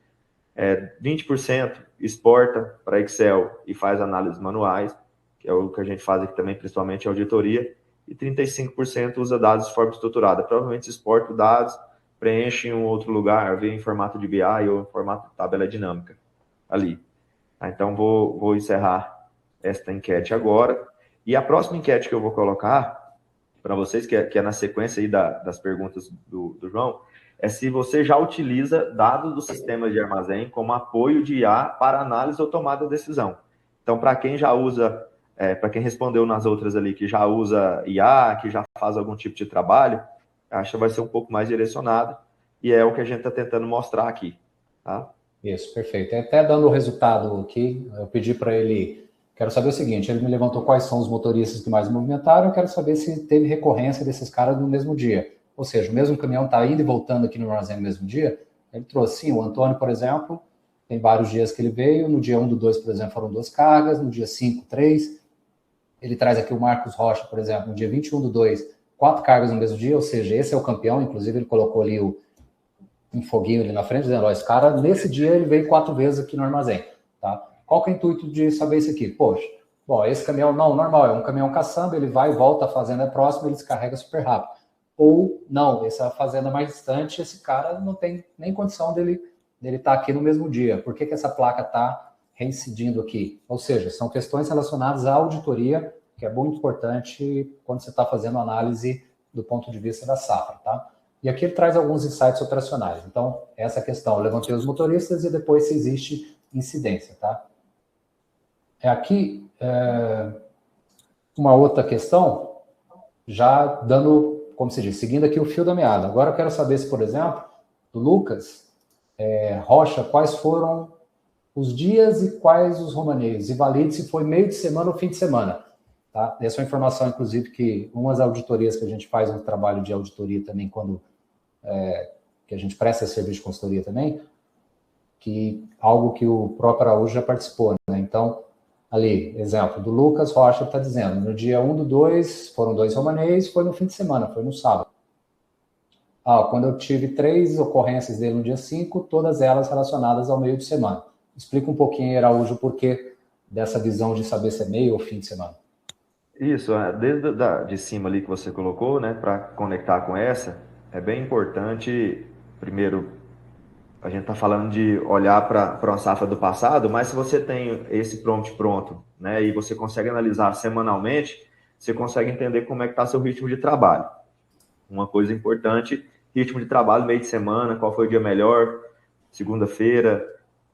20% exporta para Excel e faz análises manuais, que é o que a gente faz aqui também, principalmente auditoria, e 35% usa dados de forma estruturada. Provavelmente exporta dados, preenche em um outro lugar, vê em formato de BI ou em formato de tabela dinâmica ali. Então, vou encerrar esta enquete agora. E a próxima enquete que eu vou colocar para vocês, que é na sequência aí das perguntas do João, é se você já utiliza dados do sistema de armazém como apoio de IA para análise ou tomada de decisão. Então, para quem já usa, para quem respondeu nas outras ali, que já usa IA, que já faz algum tipo de trabalho, acho que vai ser um pouco mais direcionado, e é o que a gente está tentando mostrar aqui. Tá? Isso, perfeito. Até dando o resultado aqui, eu pedi para ele, quero saber o seguinte, ele me levantou quais são os motoristas que mais movimentaram, eu quero saber se teve recorrência desses caras no mesmo dia. Ou seja, o mesmo caminhão está indo e voltando aqui no armazém no mesmo dia. Ele trouxe, sim, o Antônio, por exemplo, tem vários dias que ele veio, no dia 1 do 2, por exemplo, foram 2 cargas, no dia 5, 3. Ele traz aqui o Marcos Rocha, por exemplo, no dia 21 do 2, 4 cargas no mesmo dia, ou seja, esse é o campeão, inclusive ele colocou ali um foguinho ali na frente, dizendo, ó, esse cara, nesse dia, ele veio 4 vezes aqui no armazém, tá? Qual que é o intuito de saber isso aqui? Poxa, bom, esse caminhão, não, normal, é um caminhão caçamba, ele vai e volta, a fazenda é próxima, ele descarrega super rápido. Ou, não, essa fazenda mais distante, esse cara não tem nem condição dele estar aqui no mesmo dia. Por que essa placa está reincidindo aqui? Ou seja, são questões relacionadas à auditoria, que é muito importante quando você está fazendo análise do ponto de vista da safra, tá? E aqui ele traz alguns insights operacionais. Então, essa questão, eu levantei os motoristas e depois se existe incidência, tá? Aqui, uma outra questão, já dando, como se diz, seguindo aqui o fio da meada. Agora eu quero saber se, por exemplo, do Lucas Rocha, quais foram os dias e quais os romaneios, e valide se foi meio de semana ou fim de semana. Tá? Essa é uma informação, inclusive, que umas auditorias que a gente faz, um trabalho de auditoria também, quando que a gente presta serviço de consultoria também, que algo que o próprio Araújo já participou, né? Então, ali, exemplo, do Lucas Rocha está dizendo, no dia 1 do 2, foram 2 romanês, foi no fim de semana, foi no sábado. Quando eu tive 3 ocorrências dele no dia 5, todas elas relacionadas ao meio de semana. Explica um pouquinho, Araújo, por que dessa visão de saber se é meio ou fim de semana. Isso, desde de cima ali que você colocou, né, para conectar com essa, é bem importante, primeiro, a gente está falando de olhar para uma safra do passado, mas se você tem esse prompt pronto, né, e você consegue analisar semanalmente, você consegue entender como é que está seu ritmo de trabalho. Uma coisa importante, ritmo de trabalho, meio de semana, qual foi o dia melhor, segunda-feira,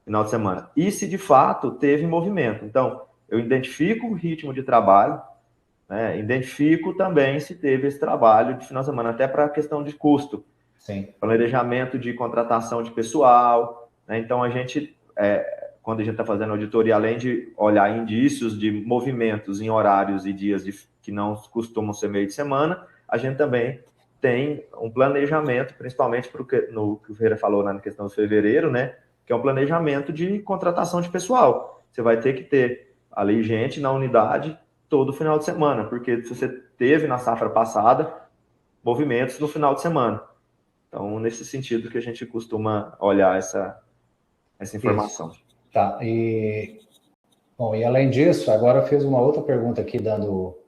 final de semana. E se de fato teve movimento. Então, eu identifico o ritmo de trabalho, né, identifico também se teve esse trabalho de final de semana, até para a questão de custo. Sim. Planejamento de contratação de pessoal, né? Então a gente, quando a gente está fazendo auditoria, além de olhar indícios de movimentos em horários e dias que não costumam ser meio de semana, a gente também tem um planejamento, principalmente no que o Ferreira falou na questão do fevereiro, né? Que é um planejamento de contratação de pessoal. Você vai ter que ter ali gente na unidade todo final de semana, porque se você teve na safra passada movimentos no final de semana. Então, nesse sentido que a gente costuma olhar essa informação. Isso. Tá, bom, e além disso, agora eu fiz uma outra pergunta aqui, dando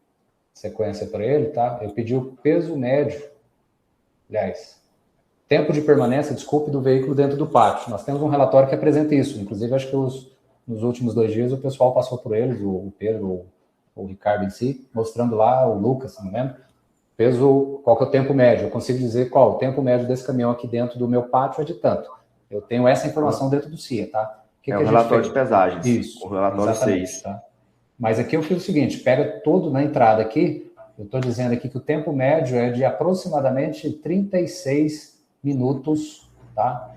sequência para ele, tá? Eu pedi o peso médio, aliás, tempo de permanência, desculpe, do veículo dentro do pátio. Nós temos um relatório que apresenta isso, inclusive acho que nos últimos 2 dias o pessoal passou por eles, o Pedro, o Ricardo em si, mostrando lá, o Lucas, não lembro, qual que é o tempo médio? Eu consigo dizer qual o tempo médio desse caminhão aqui dentro do meu pátio é de tanto. Eu tenho essa informação dentro do CIA, tá? O relatório de pesagens. Isso. O relatório 6. Tá? Mas aqui eu fiz o seguinte, pega todo na entrada aqui, eu estou dizendo aqui que o tempo médio é de aproximadamente 36 minutos, tá?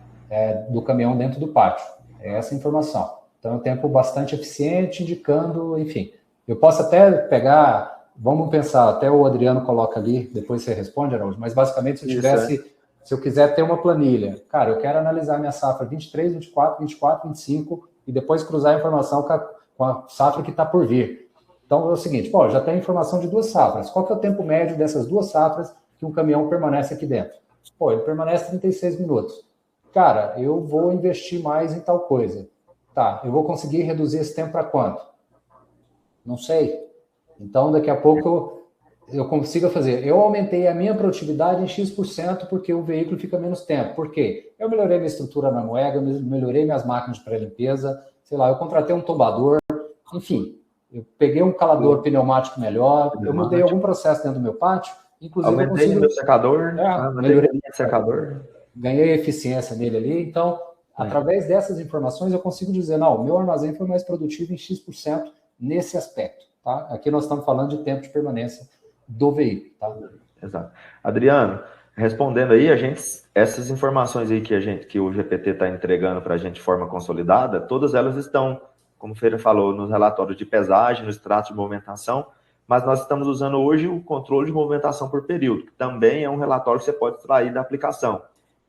Do caminhão dentro do pátio. É essa a informação. Então é um tempo bastante eficiente, indicando, enfim. Eu posso até pegar... Vamos pensar, até o Adriano coloca ali, depois você responde, Araújo, mas basicamente se eu quiser ter uma planilha, cara, eu quero analisar minha safra 23, 24, 24, 25 e depois cruzar a informação com a safra que está por vir. Então é o seguinte, já tem informação de 2 safras. Qual que é o tempo médio dessas 2 safras que um caminhão permanece aqui dentro? Ele permanece 36 minutos. Cara, eu vou investir mais em tal coisa. Tá, eu vou conseguir reduzir esse tempo para quanto? Não sei. Então, daqui a pouco eu consigo fazer. Eu aumentei a minha produtividade em X% porque o veículo fica menos tempo. Por quê? Eu melhorei minha estrutura na moega, melhorei minhas máquinas de pré-limpeza, sei lá, eu contratei um tombador, enfim, eu peguei um calador pneumático melhor, eu mudei algum processo dentro do meu pátio, inclusive aumentei meu secador, melhorei o secador. Ganhei eficiência nele ali, então através dessas informações eu consigo dizer, não, o meu armazém foi mais produtivo em X% nesse aspecto, tá? Aqui nós estamos falando de tempo de permanência do veículo, tá? Exato. Adriano, respondendo aí, essas informações aí que o GPT está entregando para a gente de forma consolidada, todas elas estão, como o Feira falou, nos relatórios de pesagem, no extrato de movimentação, mas nós estamos usando hoje o controle de movimentação por período, que também é um relatório que você pode extrair da aplicação.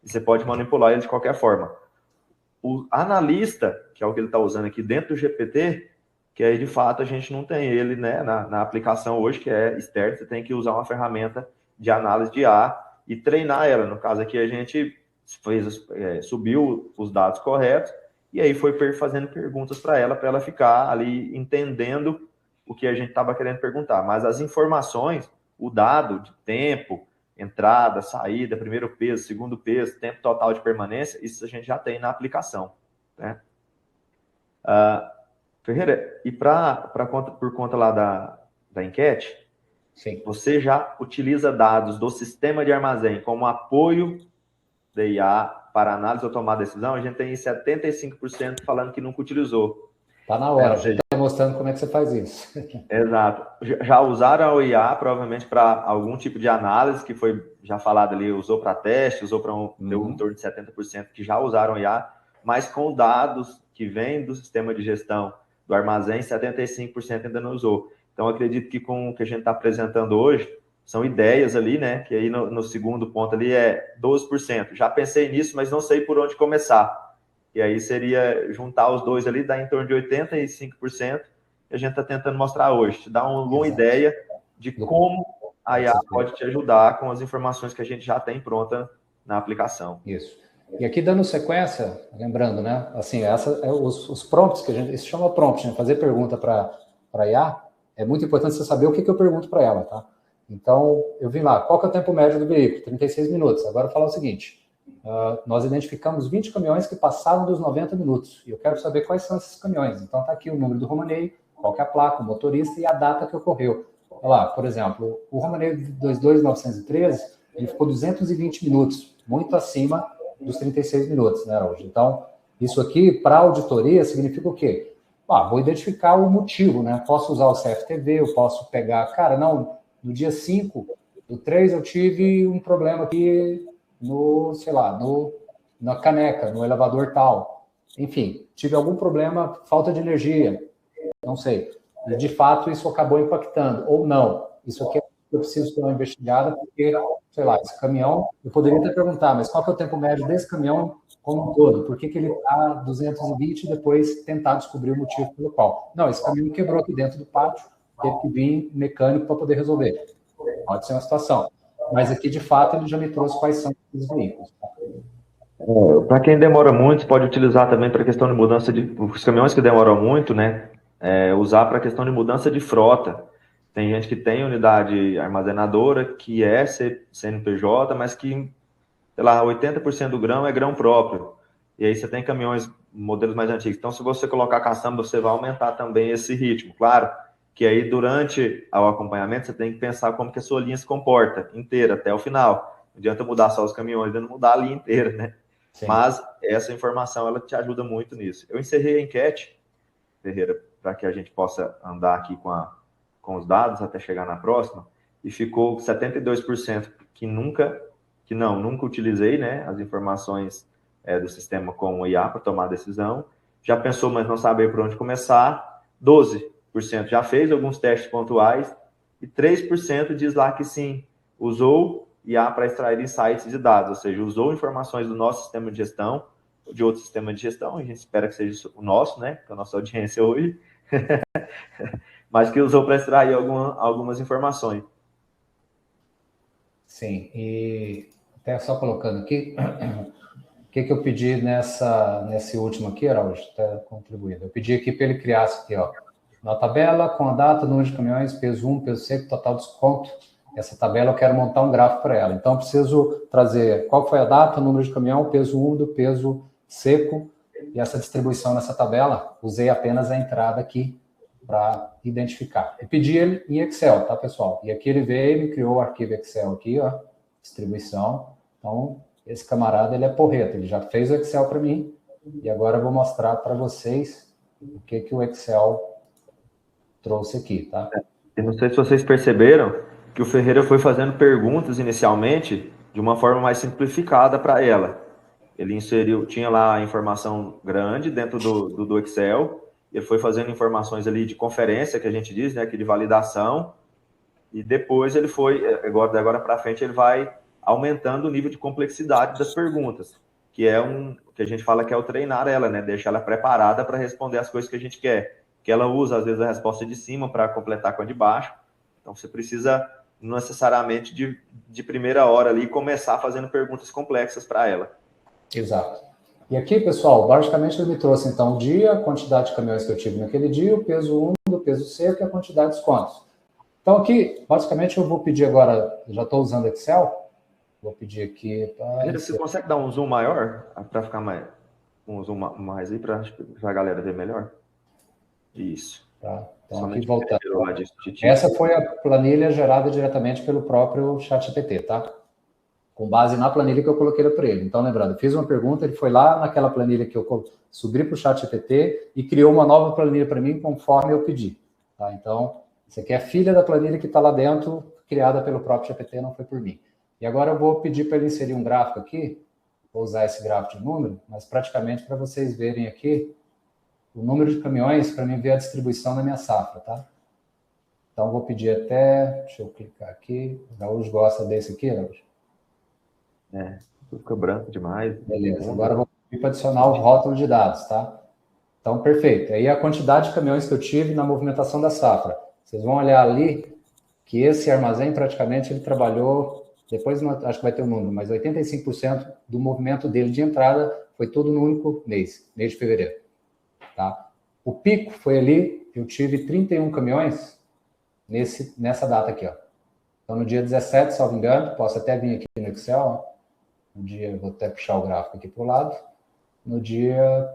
E você pode manipular ele de qualquer forma. O analista, que é o que ele está usando aqui dentro do GPT, que aí de fato a gente não tem ele, né, na aplicação hoje, que é externo, você tem que usar uma ferramenta de análise de IA e treinar ela. No caso aqui a gente subiu os dados corretos e aí foi fazendo perguntas para ela ficar ali entendendo o que a gente estava querendo perguntar. Mas as informações, o dado de tempo, entrada, saída, primeiro peso, segundo peso, tempo total de permanência, isso a gente já tem na aplicação, né? Ferreira, e por conta lá da enquete, sim, você já utiliza dados do sistema de armazém como apoio da IA para análise ou tomar decisão? A gente tem 75% falando que nunca utilizou. Tá na hora, já está mostrando como é que você faz isso. Exato. Já usaram a IA provavelmente para algum tipo de análise, que foi já falado ali, usou para teste, usou para deu em torno de 70% que já usaram a IA, mas com dados que vêm do sistema de gestão do armazém, 75% ainda não usou. Então, acredito que com o que a gente está apresentando hoje, são ideias ali, né? Que aí no segundo ponto ali é 12%. Já pensei nisso, mas não sei por onde começar. E aí seria juntar os dois ali, dá em torno de 85%, que a gente está tentando mostrar hoje. Te dá uma boa ideia de como a IA pode te ajudar com as informações que a gente já tem pronta na aplicação. Isso. E aqui dando sequência, lembrando, né? Assim, os prompts que a gente... Isso chama prompt, né? Fazer pergunta para a IA, é muito importante você saber o que eu pergunto para ela, tá? Então, eu vim lá, qual que é o tempo médio do veículo? 36 minutos. Agora eu vou falar o seguinte, nós identificamos 20 caminhões que passaram dos 90 minutos, e eu quero saber quais são esses caminhões. Então, está aqui o número do romaneio, qual que é a placa, o motorista e a data que ocorreu. Olha lá, por exemplo, o romaneio 22913, ele ficou 220 minutos, muito acima dos 36 minutos, né, Araújo? Então, isso aqui, para auditoria, significa o quê? Vou identificar o motivo, né? Posso usar o CFTV, eu posso pegar... Cara, não, no dia 5 do 3 eu tive um problema aqui na caneca, no elevador tal. Enfim, tive algum problema, falta de energia, não sei. E, de fato, isso acabou impactando, ou não. Isso aqui eu preciso ter uma investigada, porque, sei lá, esse caminhão, eu poderia até perguntar, mas qual que é o tempo médio desse caminhão como um todo? Por que ele está 220 e depois tentar descobrir o motivo pelo qual? Não, esse caminhão quebrou aqui dentro do pátio, teve que vir mecânico para poder resolver. Pode ser uma situação. Mas aqui, de fato, ele já me trouxe quais são esses veículos. Para quem demora muito, pode utilizar também para a questão de mudança de... Os caminhões que demoram muito, né? Usar para a questão de mudança de frota. Tem gente que tem unidade armazenadora, que é CNPJ, mas que, sei lá, 80% do grão é grão próprio. E aí você tem caminhões, modelos mais antigos. Então, se você colocar caçamba, você vai aumentar também esse ritmo. Claro que aí, durante o acompanhamento, você tem que pensar como que a sua linha se comporta inteira, até o final. Não adianta mudar só os caminhões, não mudar a linha inteira, né? Sim. Mas essa informação, ela te ajuda muito nisso. Eu encerrei a enquete, Ferreira, para que a gente possa andar aqui com os dados até chegar na próxima, e ficou 72% que nunca utilizei, né, as informações do sistema com o IA para tomar decisão. Já pensou, mas não sabia por onde começar. 12% já fez alguns testes pontuais e 3% diz lá que sim, usou IA para extrair insights de dados, ou seja, usou informações do nosso sistema de gestão, de outro sistema de gestão, a gente espera que seja o nosso, né, que é a nossa audiência hoje, mas que usou para extrair algumas informações. Sim, e até só colocando aqui, o que eu pedi nesse último aqui, Araújo, está contribuindo. Eu pedi aqui para ele criar aqui, ó, na tabela, com a data, número de caminhões, peso 1, peso seco, total desconto. Essa tabela eu quero montar um gráfico para ela. Então, eu preciso trazer qual foi a data, número de caminhão, peso úmido, peso seco, e essa distribuição nessa tabela, usei apenas a entrada aqui para identificar. E pedi ele em Excel, tá, pessoal? E aqui ele veio e me criou o arquivo Excel aqui, ó, distribuição. Então, esse camarada, ele é porreta, ele já fez o Excel para mim, E agora eu vou mostrar para vocês o que o Excel trouxe aqui, tá? Eu não sei se vocês perceberam que o Ferreira foi fazendo perguntas inicialmente de uma forma mais simplificada para ela. Ele inseriu, tinha lá a informação grande dentro do Excel, ele foi fazendo informações ali de conferência, que a gente diz, né, aqui de validação, e depois ele foi, agora para frente, ele vai aumentando o nível de complexidade das perguntas, que é que a gente fala que é o treinar ela, né, deixar ela preparada para responder as coisas que a gente quer, que ela usa, às vezes, a resposta de cima para completar com a de baixo, então você precisa, não necessariamente, de primeira hora ali, começar fazendo perguntas complexas para ela. Exato. E aqui, pessoal, basicamente ele me trouxe, então, o dia, a quantidade de caminhões que eu tive naquele dia, o peso úmido, o peso seco e a quantidade de descontos. Então, aqui, basicamente, eu vou pedir agora, já estou usando Excel, vou pedir aqui... Você consegue dar um zoom maior, para ficar mais... Um zoom mais aí, para a galera ver melhor? Isso. Tá. Então, somente aqui voltando. Tipo. Essa foi a planilha gerada diretamente pelo próprio ChatGPT, tá? Com base na planilha que eu coloquei para ele. Então, lembrando, eu fiz uma pergunta, ele foi lá naquela planilha que eu subi para o ChatGPT e criou uma nova planilha para mim conforme eu pedi. Tá? Então, isso aqui é a filha da planilha que está lá dentro, criada pelo próprio GPT, não foi por mim. E agora eu vou pedir para ele inserir um gráfico aqui, vou usar esse gráfico de número, mas praticamente para vocês verem aqui o número de caminhões para mim ver a distribuição da minha safra, tá? Então, vou pedir até, deixa eu clicar aqui, o Araújo gosta desse aqui, Araújo? Fica branco demais. Beleza, agora eu vou pedir para adicionar o rótulo de dados, tá? Então, perfeito. Aí a quantidade de caminhões que eu tive na movimentação da safra. Vocês vão olhar ali que esse armazém praticamente ele trabalhou, depois acho que vai ter um número, mas 85% do movimento dele de entrada foi todo no único mês de fevereiro. Tá? O pico foi ali, eu tive 31 caminhões nessa data aqui, ó. Então, no dia 17, salvo engano, posso até vir aqui no Excel, ó. No dia, vou até puxar o gráfico aqui para o lado. No dia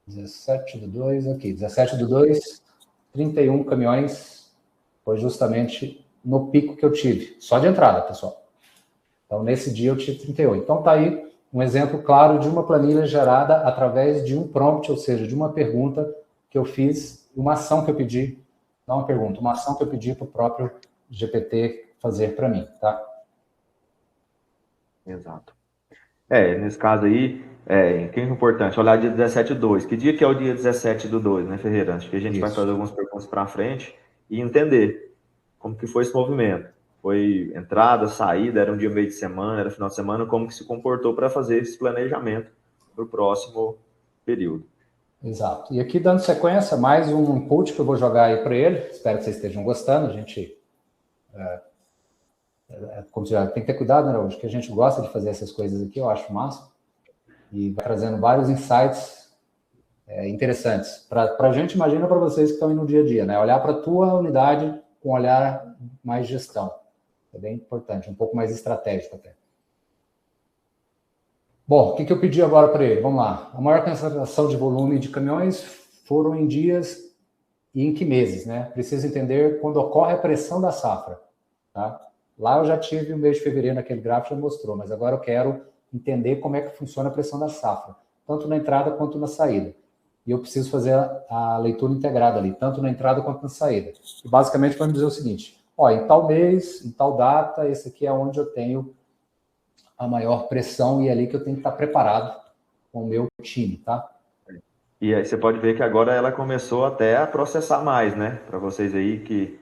17/2, aqui, 17/2, 31 caminhões foi justamente no pico que eu tive, só de entrada, pessoal. Então, nesse dia eu tive 38. Então, tá aí um exemplo claro de uma planilha gerada através de um prompt, ou seja, de uma pergunta que eu fiz, uma ação que eu pedi, não uma pergunta, uma ação que eu pedi para o próprio GPT fazer para mim, tá? Exato. Nesse caso aí, que é importante, olhar dia 17/2. Que dia que é o dia 17/2, né, Ferreira? Acho que a gente vai fazer algumas perguntas para frente e entender como que foi esse movimento. Foi entrada, saída, era um dia meio de semana, era final de semana, como que se comportou para fazer esse planejamento para o próximo período. Exato. E aqui, dando sequência, mais um input que eu vou jogar aí para ele. Espero que vocês estejam gostando. A gente... como já tem que ter cuidado, né, Araújo? Que a gente gosta de fazer essas coisas aqui, eu acho massa. E vai trazendo vários insights interessantes. Para a gente, imagina para vocês que estão aí no dia a dia, né? Olhar para a tua unidade com um olhar mais gestão. É bem importante, um pouco mais estratégico até. Bom, o que eu pedi agora para ele? Vamos lá. A maior concentração de volume de caminhões foram em dias e em que meses, né? Preciso entender quando ocorre a pressão da safra, tá? Lá eu já tive o mês de fevereiro naquele gráfico, já mostrou, mas agora eu quero entender como é que funciona a pressão da safra, tanto na entrada quanto na saída. E eu preciso fazer a leitura integrada ali, tanto na entrada quanto na saída. E basicamente vai me dizer o seguinte, ó, em tal mês, em tal data, esse aqui é onde eu tenho a maior pressão e é ali que eu tenho que estar preparado com o meu time, tá? E aí você pode ver que agora ela começou até a processar mais, né? Para vocês aí que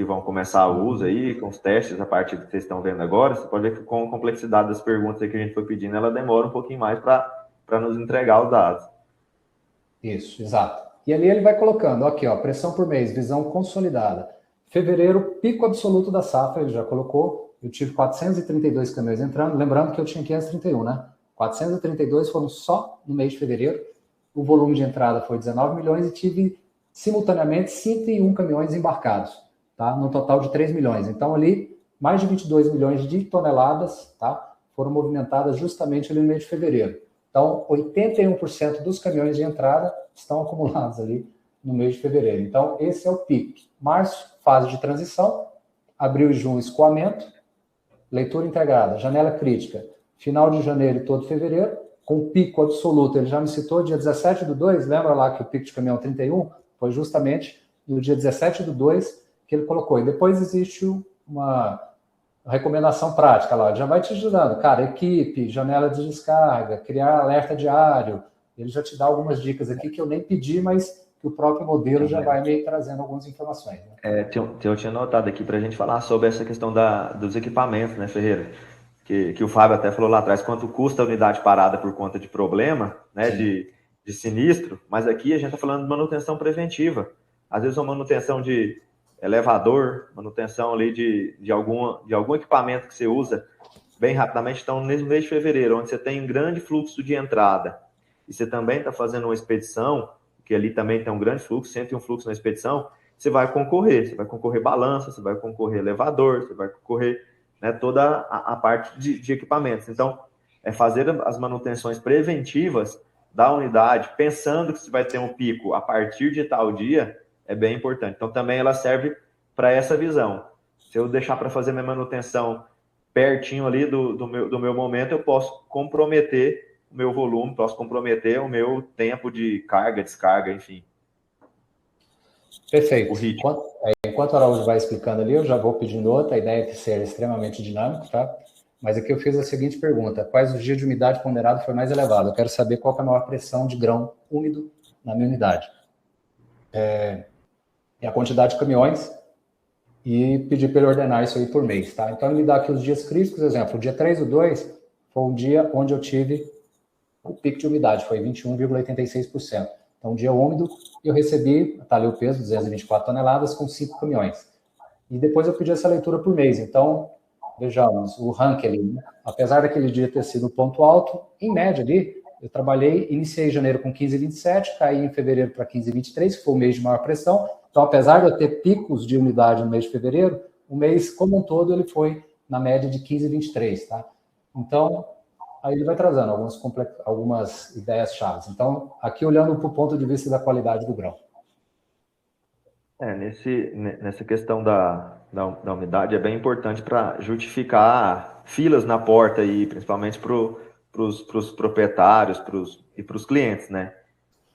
vão começar o uso aí, com os testes, a parte que vocês estão vendo agora, você pode ver que com a complexidade das perguntas que a gente foi pedindo, ela demora um pouquinho mais para nos entregar os dados. Isso, exato. E ali ele vai colocando, aqui, ó, pressão por mês, visão consolidada. Fevereiro, pico absoluto da safra, ele já colocou. Eu tive 432 caminhões entrando, lembrando que eu tinha 531, né? 432 foram só no mês de fevereiro. O volume de entrada foi 19 milhões e tive, simultaneamente, 101 caminhões embarcados, tá? No total de 3 milhões. Então, ali, mais de 22 milhões de toneladas, tá? Foram movimentadas justamente ali no mês de fevereiro. Então, 81% dos caminhões de entrada estão acumulados ali no mês de fevereiro. Então, esse é o pico. Março, fase de transição. Abril e junho, escoamento. Leitura integrada, janela crítica. Final de janeiro e todo fevereiro. com pico absoluto, ele já me citou dia 17/2, lembra lá que o pico de caminhão 31 foi justamente no dia 17/2 que ele colocou. E depois existe uma recomendação prática lá, já vai te ajudando, cara, equipe, janela de descarga, criar alerta diário, ele já te dá algumas dicas aqui que eu nem pedi, mas que o próprio modelo já vai meio trazendo algumas informações. Né? Eu tinha notado aqui para a gente falar sobre essa questão dos equipamentos, né, Ferreira? Que o Fábio até falou lá atrás, quanto custa a unidade parada por conta de problema, né, de sinistro, mas aqui a gente está falando de manutenção preventiva. Às vezes uma manutenção de elevador, manutenção ali de algum equipamento que você usa bem rapidamente. Então, nesse mês de fevereiro, onde você tem um grande fluxo de entrada, e você também está fazendo uma expedição, que ali também tem um grande fluxo, sempre tem um fluxo na expedição, você vai concorrer balança, você vai concorrer elevador, você vai concorrer, né, toda a parte de equipamentos. Então, é fazer as manutenções preventivas da unidade, pensando que você vai ter um pico a partir de tal dia, é bem importante. Então, também ela serve para essa visão. Se eu deixar para fazer minha manutenção pertinho ali do meu momento, eu posso comprometer o meu volume, posso comprometer o meu tempo de carga, descarga, enfim. Perfeito. Enquanto o Araújo vai explicando ali, eu já vou pedindo outra. A ideia é ser extremamente dinâmico, tá? Mas aqui eu fiz a seguinte pergunta: quais os dias de umidade ponderada foi mais elevado? Eu quero saber qual que é a maior pressão de grão úmido na minha unidade. E a quantidade de caminhões, e pedir para ele ordenar isso aí por mês, tá? Então, ele me dá aqui os dias críticos, exemplo, o dia 3/2 foi um dia onde eu tive o pico de umidade, foi 21,86%. Então, um dia úmido, eu recebi, tá ali o peso, 224 toneladas, com 5 caminhões. E depois eu pedi essa leitura por mês. Então, vejamos, o ranking ali, né? Apesar daquele dia ter sido ponto alto, em média ali, eu iniciei janeiro com 15,27, caí em fevereiro para 15,23, que foi o mês de maior pressão. Então, apesar de eu ter picos de umidade no mês de fevereiro, o mês como um todo ele foi na média de 15,23, tá? Então, aí ele vai trazendo algumas ideias chaves. Então, aqui olhando para o ponto de vista da qualidade do grão. Nessa questão da umidade é bem importante para justificar filas na porta aí, principalmente para os proprietários e para os clientes, né?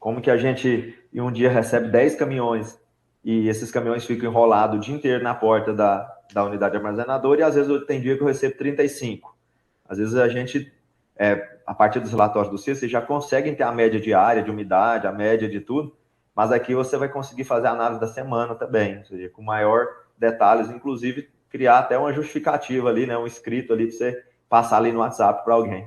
Como que a gente, em um dia, recebe 10 caminhões e esses caminhões ficam enrolados o dia inteiro na porta da unidade armazenadora, e às vezes tem dia que eu recebo 35. Às vezes a gente, a partir dos relatórios do CIS, vocês já conseguem ter a média diária de umidade, a média de tudo, mas aqui você vai conseguir fazer a análise da semana também, ou seja, com maior detalhes, inclusive criar até uma justificativa ali, né, um escrito ali para você passar ali no WhatsApp para alguém.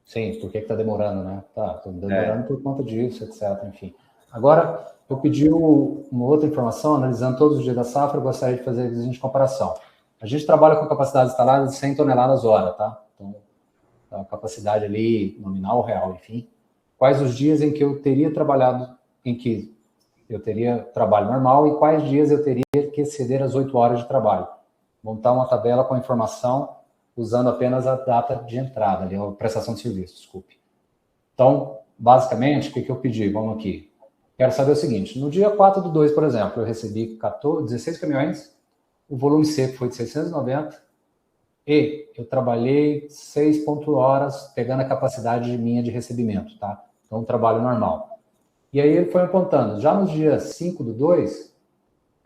Sim, por que está demorando, né? Tá demorando por conta disso, etc. Enfim. Agora, eu pedi uma outra informação, analisando todos os dias da safra, eu gostaria de fazer a seguinte comparação. A gente trabalha com capacidade instalada de 100 toneladas hora, tá? Então, a capacidade ali, nominal, real, enfim. Quais os dias em que eu teria trabalhado, em que eu teria trabalho normal, e quais dias eu teria que exceder as 8 horas de trabalho. Montar uma tabela com a informação usando apenas a data de entrada, ali, a prestação de serviço, desculpe. Então, basicamente, o que eu pedi? Vamos aqui. Quero saber o seguinte: no dia 4/2, por exemplo, eu recebi 16 caminhões, o volume seco foi de 690, e eu trabalhei 6 horas, pegando a capacidade minha de recebimento, tá? Então, trabalho normal. E aí ele foi apontando, já no dia 5/2,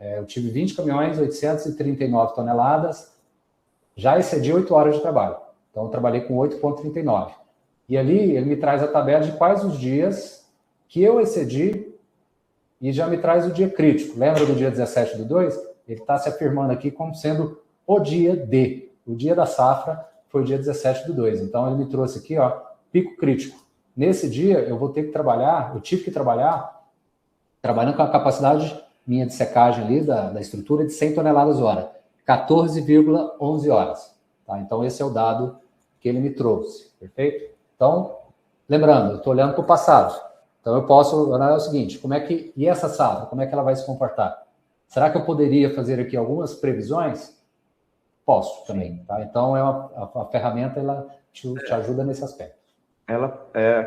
eu tive 20 caminhões, 839 toneladas, já excedi 8 horas de trabalho. Então, eu trabalhei com 8,39. E ali, ele me traz a tabela de quais os dias que eu excedi e já me traz o dia crítico. Lembra do dia 17/2? Ele está se afirmando aqui como sendo o dia D. O dia da safra foi o dia 17/2. Então, ele me trouxe aqui, ó, pico crítico. Nesse dia, eu tive que trabalhar, trabalhando com a capacidade minha de secagem ali, da estrutura, de 100 toneladas hora. 14,11 horas. Tá? Então, esse é o dado que ele me trouxe, perfeito? Então, lembrando, eu estou olhando para o passado. Então, eu posso olhar o seguinte: e essa safra, como é que ela vai se comportar? Será que eu poderia fazer aqui algumas previsões? Posso também. Tá? Então, a ferramenta ela te ajuda nesse aspecto. Ela,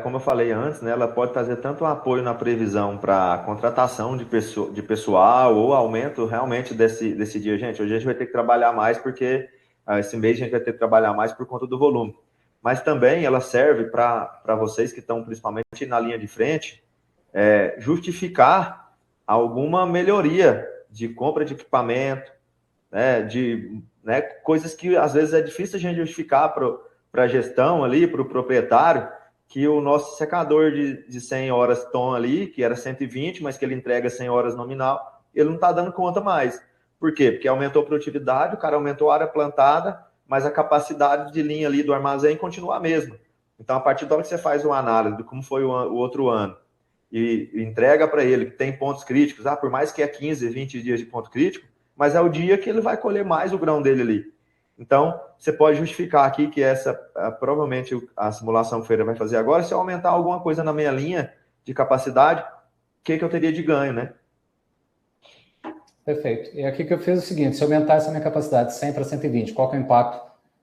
como eu falei antes, né, ela pode trazer tanto um apoio na previsão para contratação de pessoal ou aumento realmente desse dia. Gente, hoje a gente vai ter que trabalhar mais porque esse mês a gente vai ter que trabalhar mais por conta do volume. mas também ela serve para vocês que estão principalmente na linha de frente, justificar alguma melhoria de compra de equipamento, né, coisas que às vezes é difícil a gente justificar para a gestão ali, para o proprietário, que o nosso secador de 100 horas tom ali, que era 120, mas que ele entrega 100 horas nominal, ele não está dando conta mais. Por quê? Porque aumentou a produtividade, o cara aumentou a área plantada, mas a capacidade de linha ali do armazém continua a mesma. Então, a partir da hora que você faz uma análise de como foi o outro ano e entrega para ele que tem pontos críticos, por mais que é 15, 20 dias de ponto crítico, mas é o dia que ele vai colher mais o grão dele ali. Então, você pode justificar aqui que provavelmente a simulação que o Feira vai fazer agora, se eu aumentar alguma coisa na minha linha de capacidade, o que eu teria de ganho, né? Perfeito. E aqui que eu fiz o seguinte, se eu aumentar essa minha capacidade de 100 para 120, qual que é o impacto?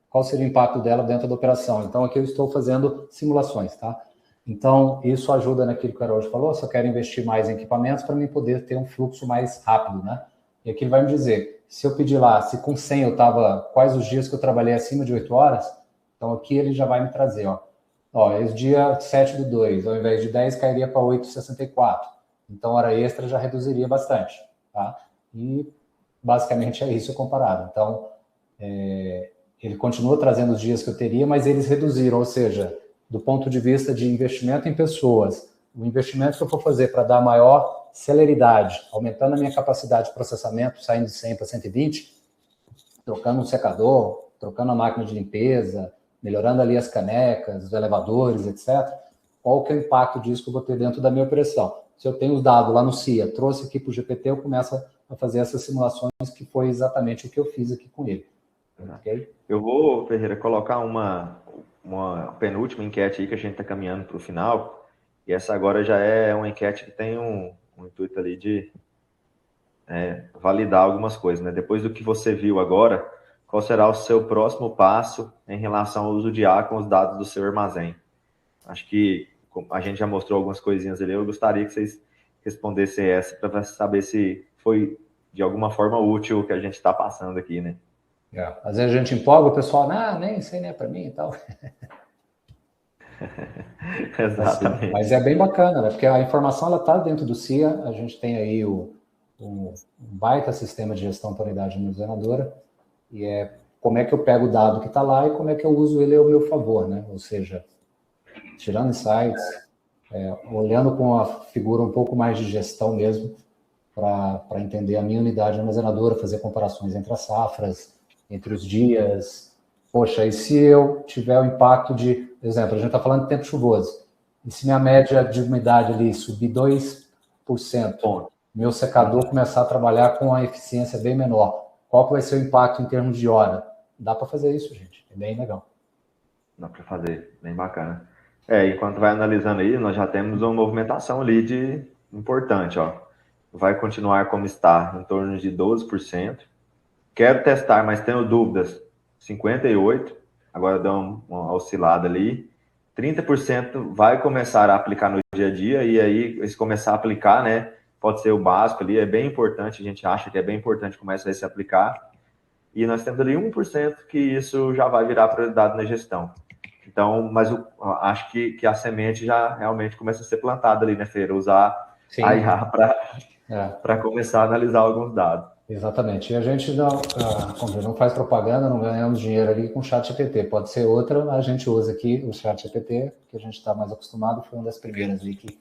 Qual seria o impacto dela dentro da operação? Então, aqui eu estou fazendo simulações, tá? Então, isso ajuda naquilo que o Araújo falou, se eu quero investir mais em equipamentos para mim poder ter um fluxo mais rápido, né? E aqui ele vai me dizer, se eu pedir lá, se com 100 eu estava, quais os dias que eu trabalhei acima de 8 horas, então aqui ele já vai me trazer, esse dia 7/2, ao invés de 10, cairia para 8,64. Então, hora extra já reduziria bastante, tá? E basicamente é isso comparado. Então, ele continua trazendo os dias que eu teria, mas eles reduziram, ou seja, do ponto de vista de investimento em pessoas, o investimento que eu for fazer para dar maior celeridade, aumentando a minha capacidade de processamento, saindo de 100 para 120, trocando um secador, trocando a máquina de limpeza, melhorando ali as canecas, os elevadores, etc. Qual que é o impacto disso que eu vou ter dentro da minha operação? Se eu tenho os dados lá no CIA, trouxe aqui para o GPT, eu começo a fazer essas simulações, que foi exatamente o que eu fiz aqui com ele. Okay? Eu vou, Ferreira, colocar uma penúltima enquete aí que a gente está caminhando para o final, e essa agora já é uma enquete que tem um intuito ali de validar algumas coisas, né? Depois do que você viu agora, qual será o seu próximo passo em relação ao uso de IA com os dados do seu armazém? Acho que a gente já mostrou algumas coisinhas ali, eu gostaria que vocês respondessem essa para saber se foi de alguma forma útil o que a gente está passando aqui, né? Às vezes a gente empolga o pessoal, nem sei, né, para mim e tal. Exatamente. Assim, mas é bem bacana, né? Porque a informação ela está dentro do CIA, a gente tem aí um baita sistema de gestão por unidade armazenadora, e como é que eu pego o dado que está lá e como é que eu uso ele ao meu favor, né? Ou seja, tirando insights, olhando com a figura um pouco mais de gestão mesmo, para entender a minha unidade armazenadora, fazer comparações entre as safras, entre os dias. Poxa, e se eu tiver o impacto de, por exemplo, a gente está falando de tempo chuvoso, e se minha média de umidade ali subir 2%, meu secador começar a trabalhar com a eficiência bem menor, qual que vai ser o impacto em termos de hora? Dá para fazer isso, gente. É bem legal. Dá para fazer, bem bacana. Enquanto vai analisando aí, nós já temos uma movimentação ali de importante, Vai continuar como está, em torno de 12%. Quero testar, mas tenho dúvidas. 58%, agora dá uma oscilada ali. 30% vai começar a aplicar no dia a dia, e aí, se começar a aplicar, né, pode ser o básico ali, é bem importante, a gente acha que é bem importante começar a se aplicar. E nós temos ali 1% que isso já vai virar prioridade na gestão. Então, mas eu acho que a semente já realmente começa a ser plantada ali, né, Feira? Usar a IA para começar a analisar alguns dados. Exatamente. E a gente não faz propaganda, não ganhamos dinheiro ali com o ChatGPT. Pode ser outra, a gente usa aqui o ChatGPT, que a gente está mais acostumado, foi uma das primeiras ali que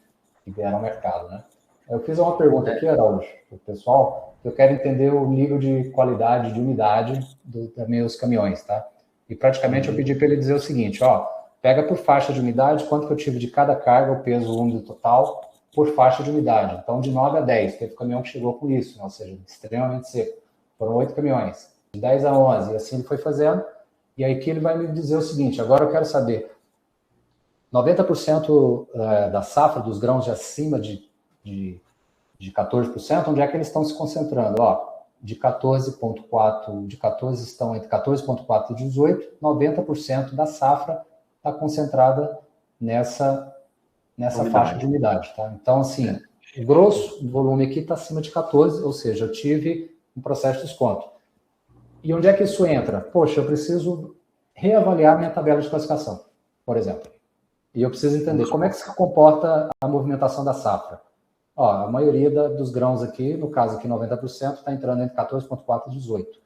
vieram ao mercado, né? Eu fiz uma pergunta aqui, Araújo, para o pessoal, que eu quero entender o nível de qualidade, de umidade dos meus caminhões, tá? E praticamente eu pedi para ele dizer o seguinte, pega por faixa de umidade, quanto que eu tive de cada carga, o peso úmido total, por faixa de umidade. Então, de 9 a 10, teve caminhão que chegou com isso, né? Ou seja, extremamente seco. Foram 8 caminhões. De 10 a 11, e assim ele foi fazendo. E aí que ele vai me dizer o seguinte, agora eu quero saber, 90% da safra dos grãos de acima de 14%, onde é que eles estão se concentrando? De 14,4, de 14 estão entre 14,4 e 18, 90% da safra está concentrada nessa faixa de umidade, tá? Então, assim, o grosso volume aqui está acima de 14, ou seja, eu tive um processo de desconto. E onde é que isso entra? Poxa, eu preciso reavaliar minha tabela de classificação. por exemplo. E eu preciso entender como é que se comporta a movimentação da safra. Ó, a maioria dos grãos aqui, no caso aqui 90%, está entrando entre 14,4 e 18.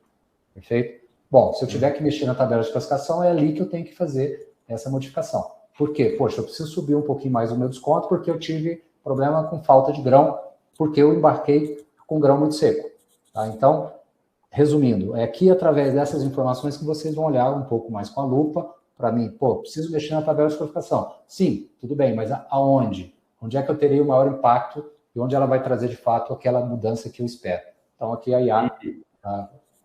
Perfeito? Bom, se eu tiver que mexer na tabela de classificação, é ali que eu tenho que fazer essa modificação. Por quê? Poxa, eu preciso subir um pouquinho mais o meu desconto porque eu tive problema com falta de grão, porque eu embarquei com grão muito seco. Tá? Então, resumindo, é aqui através dessas informações que vocês vão olhar um pouco mais com a lupa para mim. Pô, preciso mexer na tabela de classificação. Sim, tudo bem, mas aonde? Onde é que eu terei o maior impacto e onde ela vai trazer, de fato, aquela mudança que eu espero? Então, aqui a IA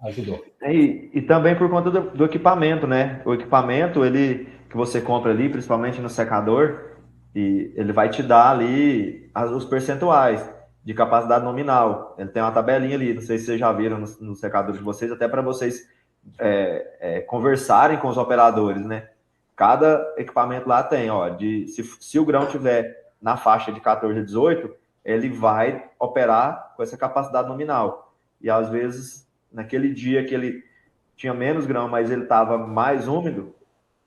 ajudou. E também por conta do equipamento, né? O equipamento, ele que você compra ali, principalmente no secador, e ele vai te dar ali os percentuais de capacidade nominal. Ele tem uma tabelinha ali, não sei se vocês já viram no secador de vocês, até para vocês conversarem com os operadores, né? Cada equipamento lá tem, ó, se o grão tiver na faixa de 14 a 18, ele vai operar com essa capacidade nominal. E às vezes, naquele dia que ele tinha menos grão, mas ele estava mais úmido,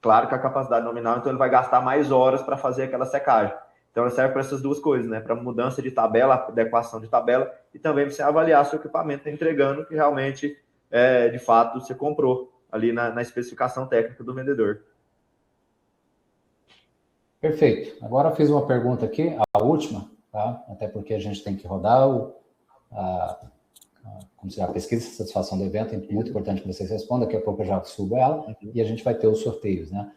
claro que a capacidade nominal, então ele vai gastar mais horas para fazer aquela secagem. Então, ela serve para essas duas coisas, né? Para mudança de tabela, adequação de tabela, e também para você avaliar se o equipamento está entregando que realmente, de fato, você comprou ali na especificação técnica do vendedor. Perfeito. Agora eu fiz uma pergunta aqui, a última, tá? Até porque a gente tem que rodar a pesquisa de satisfação do evento, é muito importante que vocês respondam, daqui a pouco eu já subo ela, e a gente vai ter os sorteios, né?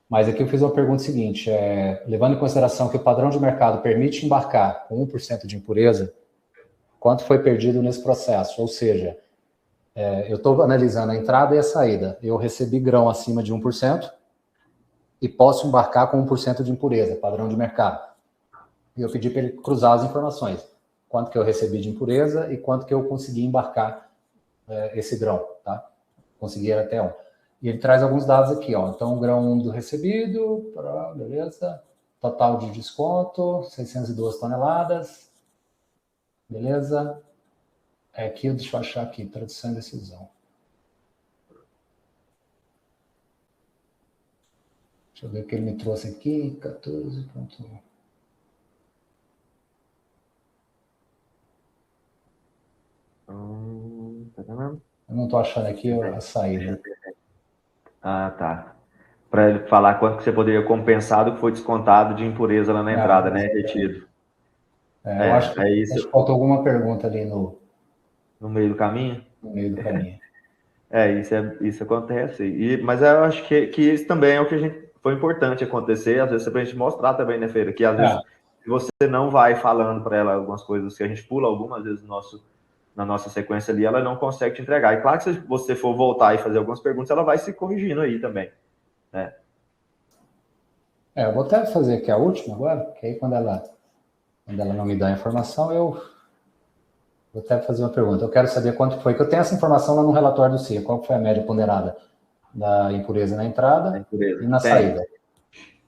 Mas aqui eu fiz uma pergunta seguinte, levando em consideração que o padrão de mercado permite embarcar com 1% de impureza, quanto foi perdido nesse processo? Ou seja, eu estou analisando a entrada e a saída, eu recebi grão acima de 1% e posso embarcar com 1% de impureza, padrão de mercado. E eu pedi para ele cruzar as informações, quanto que eu recebi de impureza e quanto que eu consegui embarcar esse grão, tá? Consegui ir até 1. E ele traz alguns dados aqui, ó. Então, o grão úmido recebido, beleza. Total de desconto, 612 toneladas. Beleza. Aqui, deixa eu achar aqui, tradução e decisão. Deixa eu ver o que ele me trouxe aqui, 14.1. Eu não estou achando aqui a saída. Ah, tá. Para ele falar quanto que você poderia compensar do que foi descontado de impureza lá na entrada, né? Retido. Eu acho que faltou alguma pergunta ali no meio do caminho. No meio do caminho. Isso acontece. Mas eu acho que isso também é o que foi importante acontecer, às vezes, para a gente mostrar também, né, Feira? Que às vezes, se você não vai falando para ela algumas coisas que a gente pula algumas vezes na nossa sequência ali, ela não consegue te entregar. E claro que se você for voltar e fazer algumas perguntas, ela vai se corrigindo aí também, né? Eu vou até fazer aqui a última agora, que aí quando ela não me dá a informação, eu vou até fazer uma pergunta. Eu quero saber quanto foi, que eu tenho essa informação lá no relatório do CIA, qual foi a média ponderada da impureza na entrada e na saída.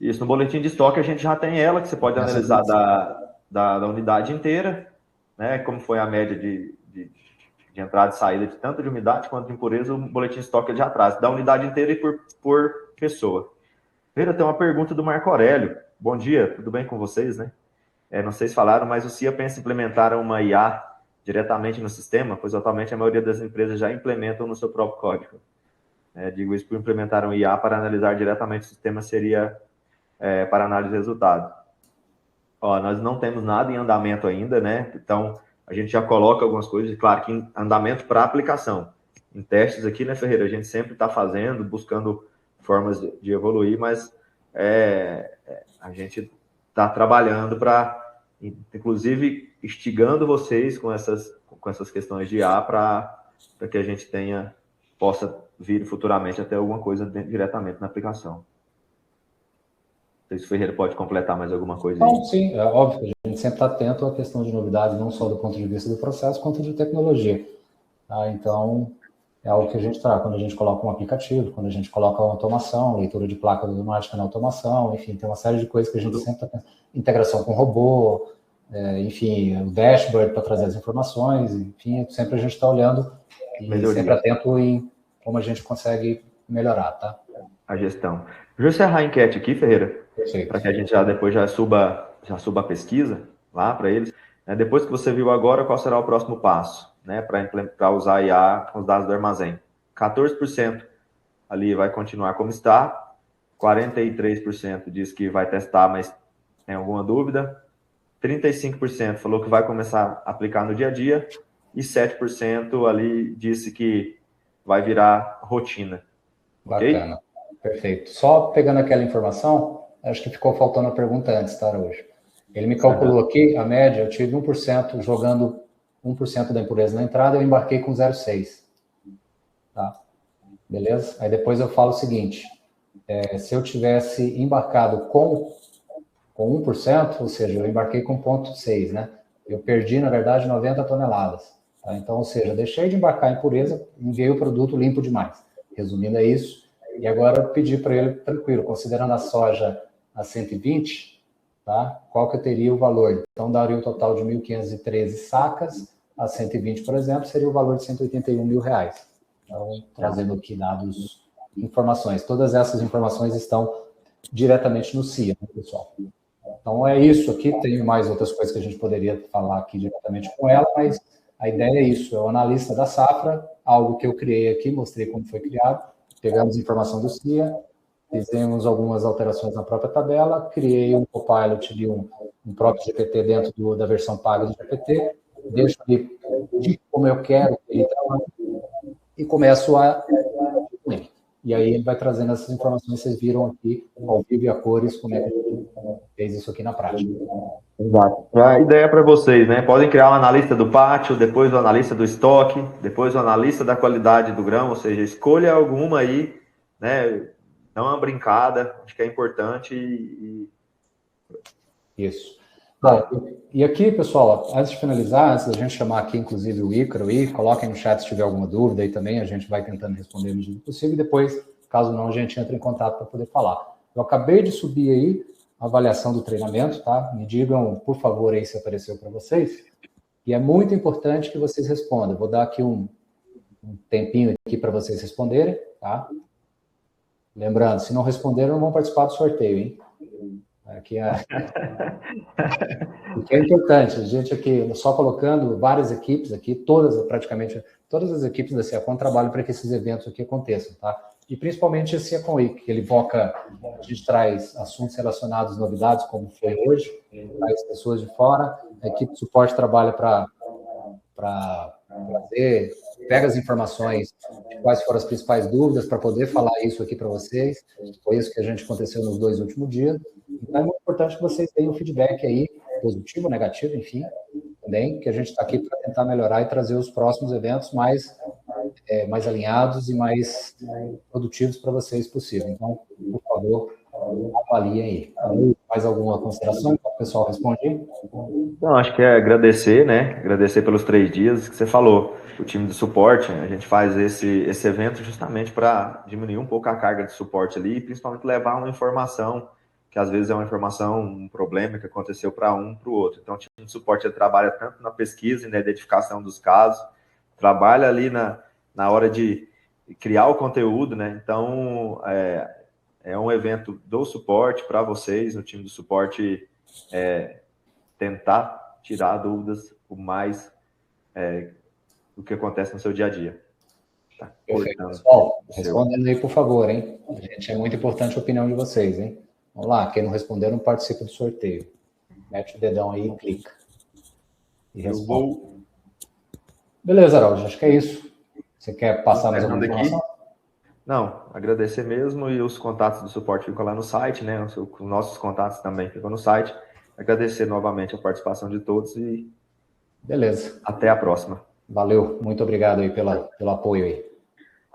Isso, no boletim de estoque a gente já tem ela, que você pode analisar da unidade inteira, né? Como foi a média de entrada e saída, de tanto de umidade quanto de impureza, o boletim de estoque ele já traz, da unidade inteira e por pessoa. Feira, tem uma pergunta do Marco Aurélio. Bom dia, tudo bem com vocês, né? Não sei se falaram, mas o CIA pensa em implementar uma IA diretamente no sistema, pois atualmente a maioria das empresas já implementam no seu próprio código. Digo isso por implementar um IA para analisar diretamente o sistema seria para análise de resultado. Nós não temos nada em andamento ainda, né? Então, a gente já coloca algumas coisas, claro que em andamento para aplicação. Em testes aqui, né, Ferreira? A gente sempre está fazendo, buscando formas de evoluir, mas a gente está trabalhando para, inclusive, instigando vocês com essas questões de IA para que a gente possa vir futuramente até alguma coisa diretamente na aplicação. Não sei se o Ferreira pode completar mais alguma coisa aí. Sim, é óbvio, a gente sempre está atento à questão de novidades, não só do ponto de vista do processo, quanto de tecnologia. Então, é algo que a gente traz quando a gente coloca um aplicativo, quando a gente coloca uma automação, leitura de placa automática na automação, enfim, tem uma série de coisas que a gente sempre está pensando. Integração com robô, enfim, o dashboard para trazer as informações, enfim, sempre a gente está olhando e sempre atento em como a gente consegue melhorar, tá? a gestão. Deixa eu encerrar a enquete aqui, Ferreira, para que a gente depois já suba a pesquisa lá para eles. Depois que você viu agora, qual será o próximo passo, né, para usar a IA com os dados do armazém? 14% ali vai continuar como está, 43% diz que vai testar, mas tem alguma dúvida, 35% falou que vai começar a aplicar no dia a dia, e 7% ali disse que vai virar rotina. Bacana, okay? Perfeito. Só pegando aquela informação, acho que ficou faltando a pergunta antes, tá, hoje. Ele me calculou aqui, a média, eu tive 1% jogando 1% da impureza na entrada, eu embarquei com 0,6. Tá? Beleza? Aí depois eu falo o seguinte, se eu tivesse embarcado com 1%, ou seja, eu embarquei com 0,6, né? Eu perdi, na verdade, 90 toneladas. Tá? Então, ou seja, deixei de embarcar impureza, enviei o produto limpo demais. Resumindo, é isso. E agora eu pedi para ele, tranquilo, considerando a soja a 120, tá? Qual que eu teria o valor? Então, daria o total de 1.513 sacas, a 120, por exemplo, seria o valor de R$181 mil. Então, trazendo aqui dados, informações. Todas essas informações estão diretamente no CIA, né, pessoal? Então, é isso aqui. Tem mais outras coisas que a gente poderia falar aqui diretamente com ela, mas a ideia é isso. É o analista da safra, algo que eu criei aqui, mostrei como foi criado. Pegamos informação do CIA, fizemos algumas alterações na própria tabela, criei um copilot de um próprio GPT dentro da versão paga do GPT, deixo ali de como eu quero que ele trabalhe e começo a... E aí ele vai trazendo essas informações, vocês viram aqui, ao vivo e a cores, como é que ele fez isso aqui na prática. Exato. A ideia é para vocês, né? Podem criar um analista do pátio, depois o analista do estoque, depois o analista da qualidade do grão, ou seja, escolha alguma aí, né? Dá uma brincada, acho que é importante. Isso. Bom, e aqui, pessoal, antes de finalizar, antes da gente chamar aqui, inclusive, o Ícaro aí, coloquem no chat se tiver alguma dúvida aí também, a gente vai tentando responder o medida possível, e depois, caso não, a gente entra em contato para poder falar. Eu acabei de subir aí a avaliação do treinamento, tá? Me digam, por favor, aí se apareceu para vocês, e é muito importante que vocês respondam. Vou dar aqui um tempinho aqui para vocês responderem, tá? Lembrando, se não responderam, não vão participar do sorteio, hein? Aqui o que é importante, a gente aqui só colocando várias equipes aqui, praticamente todas as equipes da CIACON trabalham para que esses eventos aqui aconteçam, tá? E principalmente a CIACON Week, que ele foca, a gente traz assuntos relacionados, novidades, como foi hoje, traz pessoas de fora, a equipe de suporte trabalha para trazer, pega as informações de quais foram as principais dúvidas para poder falar isso aqui para vocês. Foi isso que a gente aconteceu nos 2 últimos dias. Então, é muito importante que vocês tenham feedback aí, positivo, negativo, enfim, também, que a gente está aqui para tentar melhorar e trazer os próximos eventos mais alinhados e mais produtivos para vocês possível. Então, por favor, avaliem aí. Mais alguma consideração que o pessoal responde? Não, acho que é agradecer, né? Agradecer pelos 3 dias que você falou. O time de suporte, a gente faz esse evento justamente para diminuir um pouco a carga de suporte ali e principalmente levar uma informação que às vezes é uma informação, um problema que aconteceu para um, para o outro. Então, o time de suporte trabalha tanto na pesquisa e na identificação dos casos, trabalha ali na hora de criar o conteúdo, né? Então, é um evento do suporte para vocês, no time do suporte, tentar tirar dúvidas o mais do que acontece no seu dia a dia. Tá? Perfeito, pessoal. Respondendo aí, por favor, hein? Gente, é muito importante a opinião de vocês, hein? Vamos lá, quem não respondeu não participa do sorteio. Mete o dedão aí e clica. E responde. Beleza, Araújo, acho que é isso. Você quer passar mais alguma informação? Não, agradecer mesmo, e os contatos do suporte ficam lá no site, né? Os nossos contatos também ficam no site. Agradecer novamente a participação de todos e beleza. Até a próxima. Valeu, muito obrigado aí pelo apoio aí.